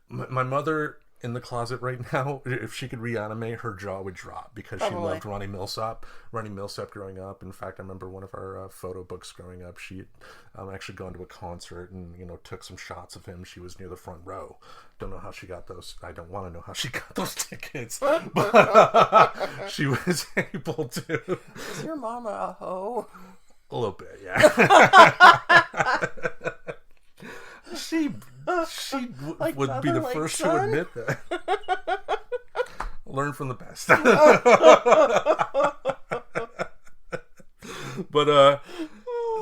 My mother in the closet right now, if she could reanimate, her jaw would drop because she loved Ronnie Milsap. Ronnie Milsap growing up. In fact, I remember one of our photo books growing up. She had actually gone to a concert and took some shots of him. She was near the front row. Don't know how she got those. I don't want to know how she got those tickets, but she was able to. Is your mama a hoe? A little bit, yeah. She like would be the like first son? to admit that. Learn from the best. But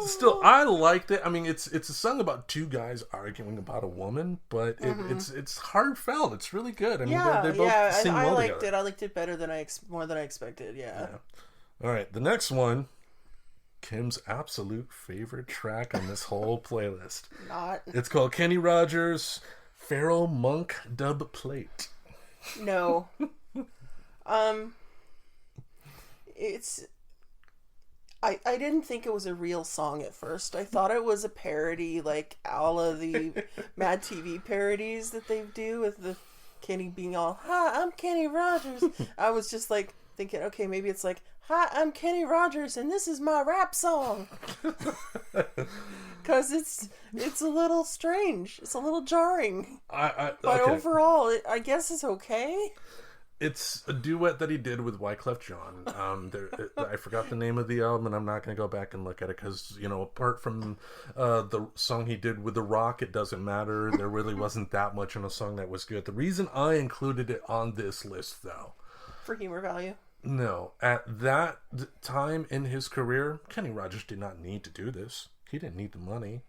still, I liked it. I mean, it's a song about two guys arguing about a woman, but it's heartfelt. It's really good. I mean, they both sing well liked together. it. I liked it better than more than I expected. Yeah. All right, the next one. Kim's absolute favorite track on this whole playlist. It's called Kenny Rogers' Pharaoh Monk Dub Plate. No. It's... I didn't think it was a real song at first. I thought it was a parody, like all of the Mad TV parodies that they do with the Kenny being all, "Hi, I'm Kenny Rogers." I was just like thinking, okay, maybe it's like, "Hi, I'm Kenny Rogers, and this is my rap song." Because it's a little strange. It's a little jarring. But overall, I guess it's okay. It's a duet that he did with Wyclef Jean. I forgot the name of the album, and I'm not going to go back and look at it because, apart from the song he did with The Rock, it doesn't matter. There really wasn't that much in a song that was good. The reason I included it on this list, though... For humor value? No. At that time in his career, Kenny Rogers did not need to do this. He didn't need the money.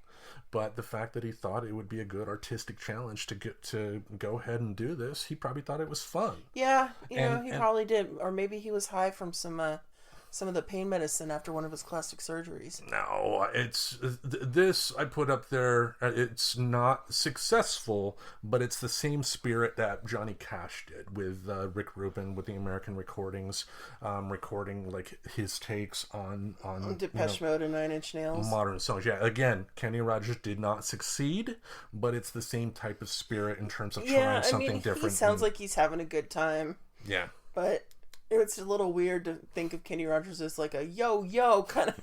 But the fact that he thought it would be a good artistic challenge to go ahead and do this, he probably thought it was fun. Yeah, he probably did. Or maybe he was high from some of the pain medicine after one of his plastic surgeries. No, it's this I put up there. It's not successful, but it's the same spirit that Johnny Cash did with Rick Rubin with the American Recordings, recording like his takes on Depeche Mode and Nine Inch Nails, modern songs. Yeah, again, Kenny Rogers did not succeed, but it's the same type of spirit in terms of trying something different. He sounds like he's having a good time. Yeah, but it's a little weird to think of Kenny Rogers as like a yo kind of,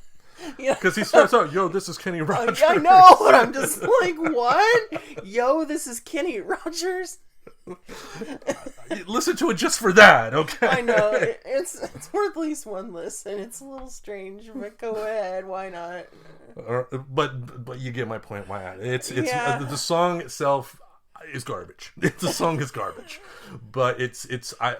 because he starts out, "Yo, this is Kenny Rogers." I know, but I'm just like, what? Yo, this is Kenny Rogers. Listen to it just for that, okay? I know it's worth at least one listen. It's a little strange, but go ahead, why not? But you get my point. Why it's the song itself. is garbage. The song is garbage, but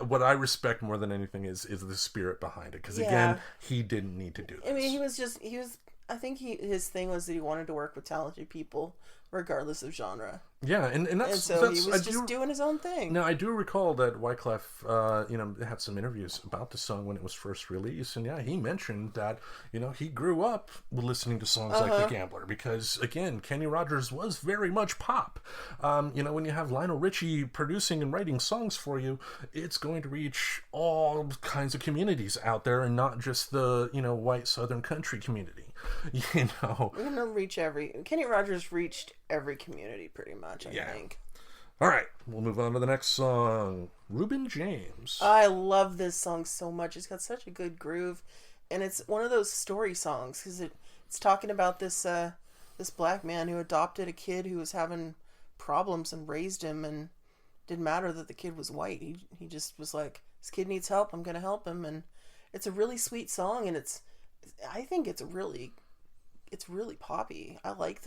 what I respect more than anything is the spirit behind it. Because again, he didn't need to do this. I mean, he was. I think his thing was that he wanted to work with talented people, regardless of genre. Yeah, and so he was just doing his own thing. Now, I do recall that Wyclef, had some interviews about the song when it was first released, and he mentioned that, he grew up listening to songs like The Gambler, because, again, Kenny Rogers was very much pop. When you have Lionel Richie producing and writing songs for you, it's going to reach all kinds of communities out there, and not just the, white Southern country community. We're gonna reach Kenny Rogers reached every community pretty much, I think. All right, we'll move on to the next song. Reuben James. I love this song so much. It's got such a good groove, and it's one of those story songs because it's talking about this black man who adopted a kid who was having problems and raised him, and didn't matter that the kid was white. He just was like, this kid needs help. I'm gonna help him, and it's a really sweet song, and I think it's really poppy. I like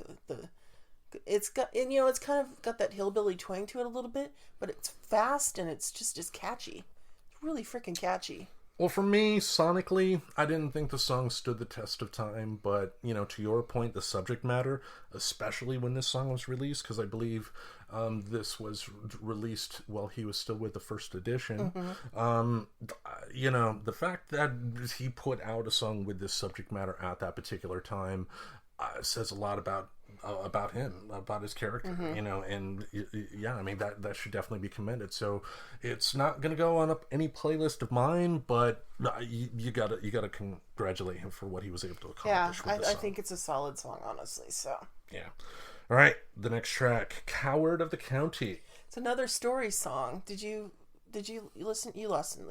it's got, and it's kind of got that hillbilly twang to it a little bit, but it's fast and it's just as catchy. It's really freaking catchy. Well, for me, sonically, I didn't think the song stood the test of time, but, to your point, the subject matter, especially when this song was released, because I believe this was released while he was still with the first edition. The fact that he put out a song with this subject matter at that particular time says a lot about him, about his character, and I mean that should definitely be commended. So it's not going to go on any playlist of mine, but you gotta congratulate him for what he was able to accomplish. With this song. I think it's a solid song, honestly. So yeah. All right, the next track, "Coward of the County." It's another story song. Did you listen? You listened.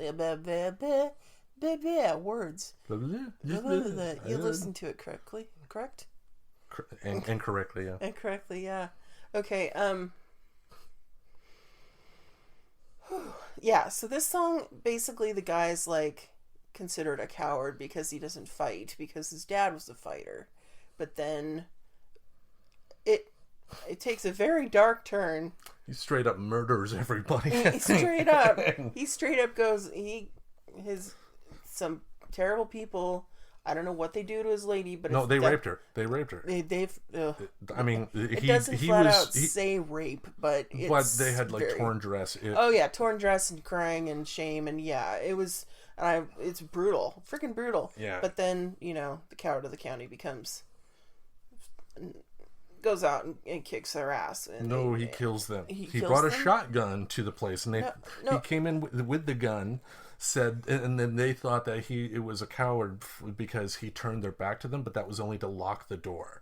Words. You listened to it correctly, correct? And correctly, yeah. And correctly, yeah. Okay, yeah, so this song, basically the guy's like considered a coward because he doesn't fight, because his dad was a fighter. But then it takes a very dark turn. He straight up murders everybody. He straight up goes, some terrible people. I don't know what they do to his lady, but no, they raped her. They raped her. I mean, it doesn't flat out say rape, but they had like torn dress. Torn dress and crying and shame, and it was. It's brutal, freaking brutal. Yeah. But then the coward of the county goes out and kicks their ass. And he kills them. He brought a shotgun to the place, and he came in with the gun. And then they thought that it was a coward because he turned their back to them, but that was only to lock the door.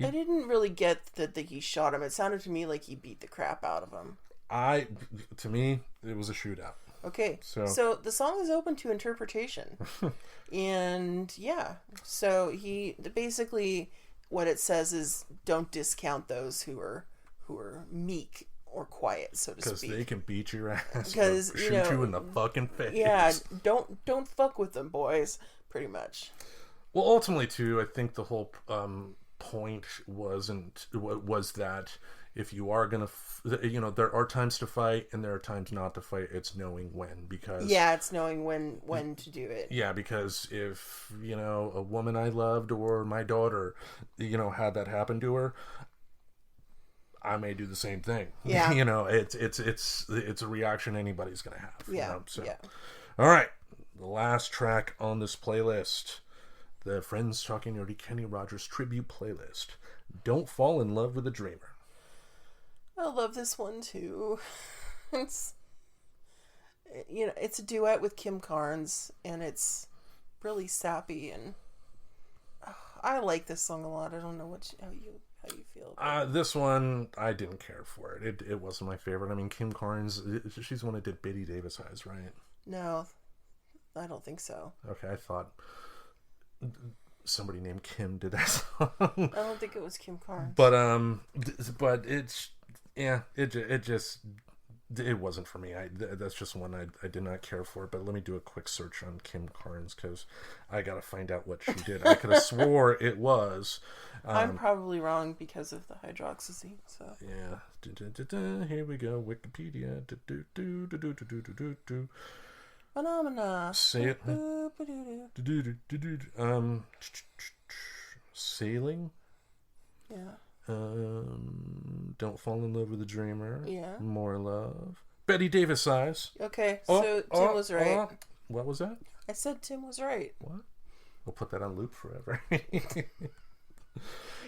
I didn't really get that he shot him. It sounded to me like he beat the crap out of him. To me, it was a shootout. Okay, so the song is open to interpretation, and so he basically what it says is don't discount those who are meek or quiet, so to speak. Because they can beat your ass. Because shoot you in the fucking face. Yeah, don't fuck with them, boys. Pretty much. Well, ultimately, too, I think the whole point was that if you are gonna, there are times to fight and there are times not to fight. It's knowing when, because it's knowing when to do it. Yeah, because if a woman I loved or my daughter, had that happen to her, I may do the same thing. Yeah. It's a reaction anybody's gonna have. Yeah. All right. The last track on this playlist, the Friends Talking Nerdy Kenny Rogers tribute playlist. Don't Fall in Love with a Dreamer. I love this one too. It's a duet with Kim Carnes, and it's really sappy, and I like this song a lot. I don't know how you feel about it. This one, I didn't care for it. It wasn't my favorite. I mean, Kim Carnes, she's the one that did Bette Davis Eyes, right? No, I don't think so. Okay, I thought somebody named Kim did that song. I don't think it was Kim Carnes. But it's, it just it wasn't for me. That's just one I did not care for. But let me do a quick search on Kim Carnes because I got to find out what she did. I could have swore it was. I'm probably wrong because of the hydroxyzine. So Yeah. Here we go. Wikipedia. Phenomena. Say it. Sailing. Yeah. Don't Fall in Love with a Dreamer. Yeah. More Love. Betty Davis Eyes. Okay, so Tim was right. What was that? I said Tim was right. What? We'll put that on loop forever.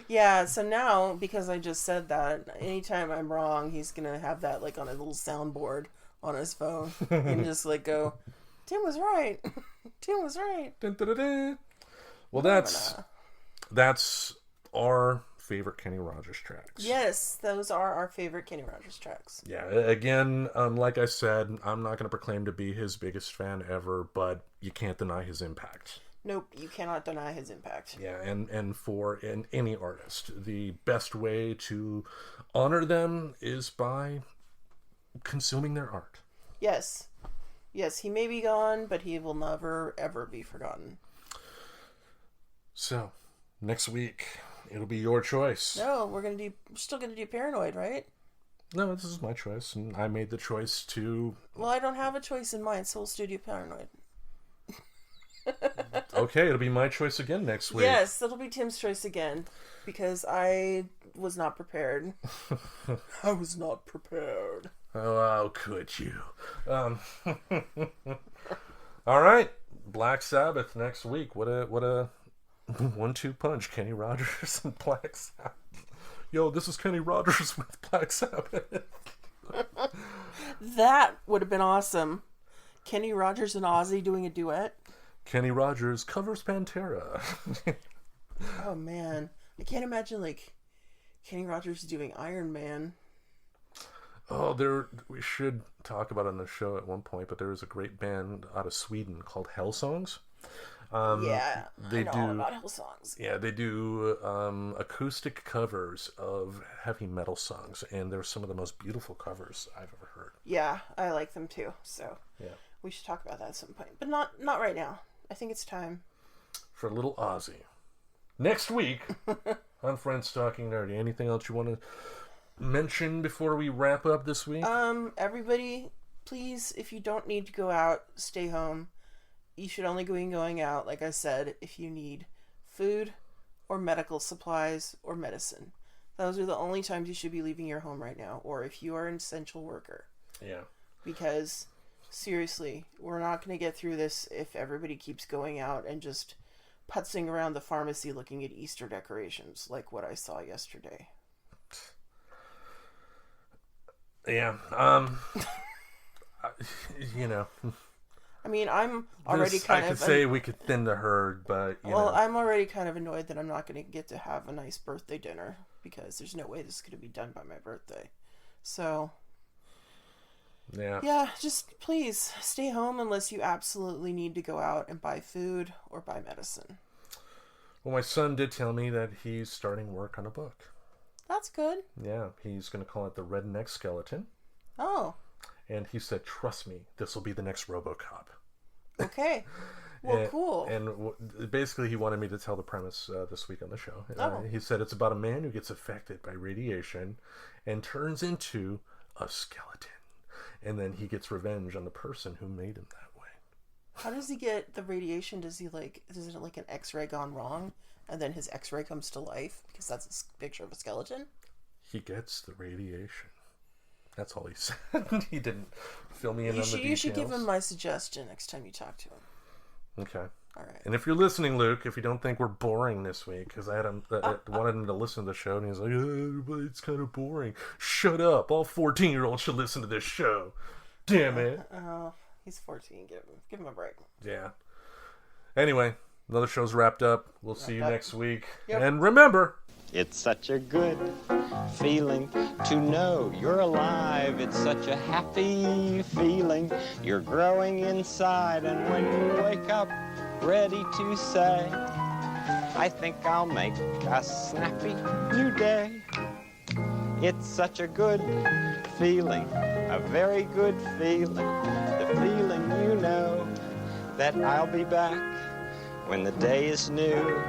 Yeah, so now, because I just said that, anytime I'm wrong, he's going to have that like on a little soundboard on his phone and just like go, Tim was right. Tim was right. Dun, dun, dun, dun. Well, that's our favorite Kenny Rogers tracks. Yes, those are our favorite Kenny Rogers tracks. Yeah, again, like I said, I'm not going to proclaim to be his biggest fan ever, but you can't deny his impact. Nope, you cannot deny his impact. Yeah, and for any artist, the best way to honor them is by consuming their art. Yes. Yes, he may be gone, but he will never, ever be forgotten. So, next week, it'll be your choice. No, we're still gonna do Paranoid, right? No, this is my choice, and I made the choice to... Well, I don't have a choice in mind, so we'll still do Paranoid. Okay, it'll be my choice again next week. Yes, it'll be Tim's choice again, because I was not prepared. I was not prepared. Oh, how could you? All right, Black Sabbath next week. What a 1-2 punch, Kenny Rogers and Black Sabbath. Yo, this is Kenny Rogers with Black Sabbath. That would have been awesome. Kenny Rogers and Ozzy doing a duet. Kenny Rogers covers Pantera. Oh man, I can't imagine like Kenny Rogers doing Iron Man. Oh, we should talk about it on the show at one point, but there is a great band out of Sweden called Hell Songs. Yeah, they I know all about Hell Songs. Yeah, they do acoustic covers of heavy metal songs, and they're some of the most beautiful covers I've ever heard. Yeah, I like them too. So yeah, we should talk about that at some point, but not right now. I think it's time for a little Ozzy. Next week on Friends Talking Nerdy. Anything else you want to mention before we wrap up this week? Everybody, please, if you don't need to go out, stay home. You should only be going out, like I said, if you need food or medical supplies or medicine. Those are the only times you should be leaving your home right now, or if you are an essential worker. Yeah. Because, seriously, we're not going to get through this if everybody keeps going out and just putzing around the pharmacy looking at Easter decorations, like what I saw yesterday. Yeah. You know... I mean, I'm already kind of... I could say we could thin the herd, but, you know. I'm already kind of annoyed that I'm not going to get to have a nice birthday dinner, because there's no way this is going to be done by my birthday. So... Yeah. Yeah, just please stay home unless you absolutely need to go out and buy food or buy medicine. Well, my son did tell me that he's starting work on a book. That's good. Yeah, he's going to call it The Redneck Skeleton. Oh. And he said, trust me, this will be the next RoboCop. Okay. Well, cool. And basically he wanted me to tell the premise this week on the show. Oh. He said it's about a man who gets affected by radiation and turns into a skeleton. And then he gets revenge on the person who made him that way. How does he get the radiation? Is it like an X-ray gone wrong? And then his X-ray comes to life? Because that's a picture of a skeleton? He gets the radiation. That's all he said. He didn't fill me in on the details. You should give him my suggestion next time you talk to him. Okay. All right. And if you're listening, Luke, if you don't think we're boring this week, because I wanted him to listen to the show, and he's like, but it's kind of boring. Shut up. All 14-year-olds should listen to this show. Damn it. Oh, he's 14. Give him a break. Yeah. Anyway, another show's wrapped up. We'll see you next week. Yep. And remember... It's such a good feeling to know you're alive. It's such a happy feeling. You're growing inside, and when you wake up, ready to say, I think I'll make a snappy new day. It's such a good feeling a very good feeling, the feeling you know that I'll be back when the day is new,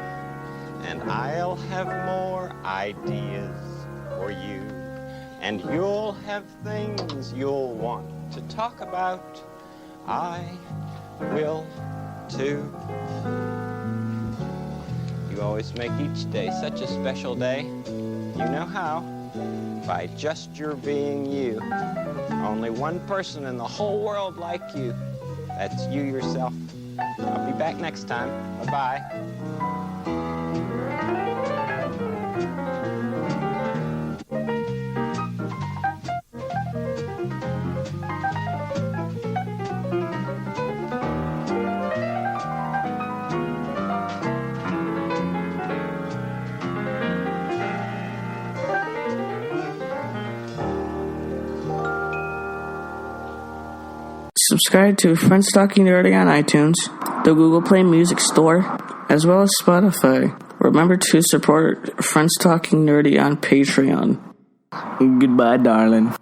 and I'll have more ideas for you, and you'll have things you'll want to talk about. I will too. You always make each day such a special day. You know how? By just your being you. Only one person in the whole world like you. That's you yourself. I'll be back next time. Bye-bye. Subscribe to Friends Talking Nerdy on iTunes, the Google Play Music Store, as well as Spotify. Remember to support Friends Talking Nerdy on Patreon. Goodbye, darling.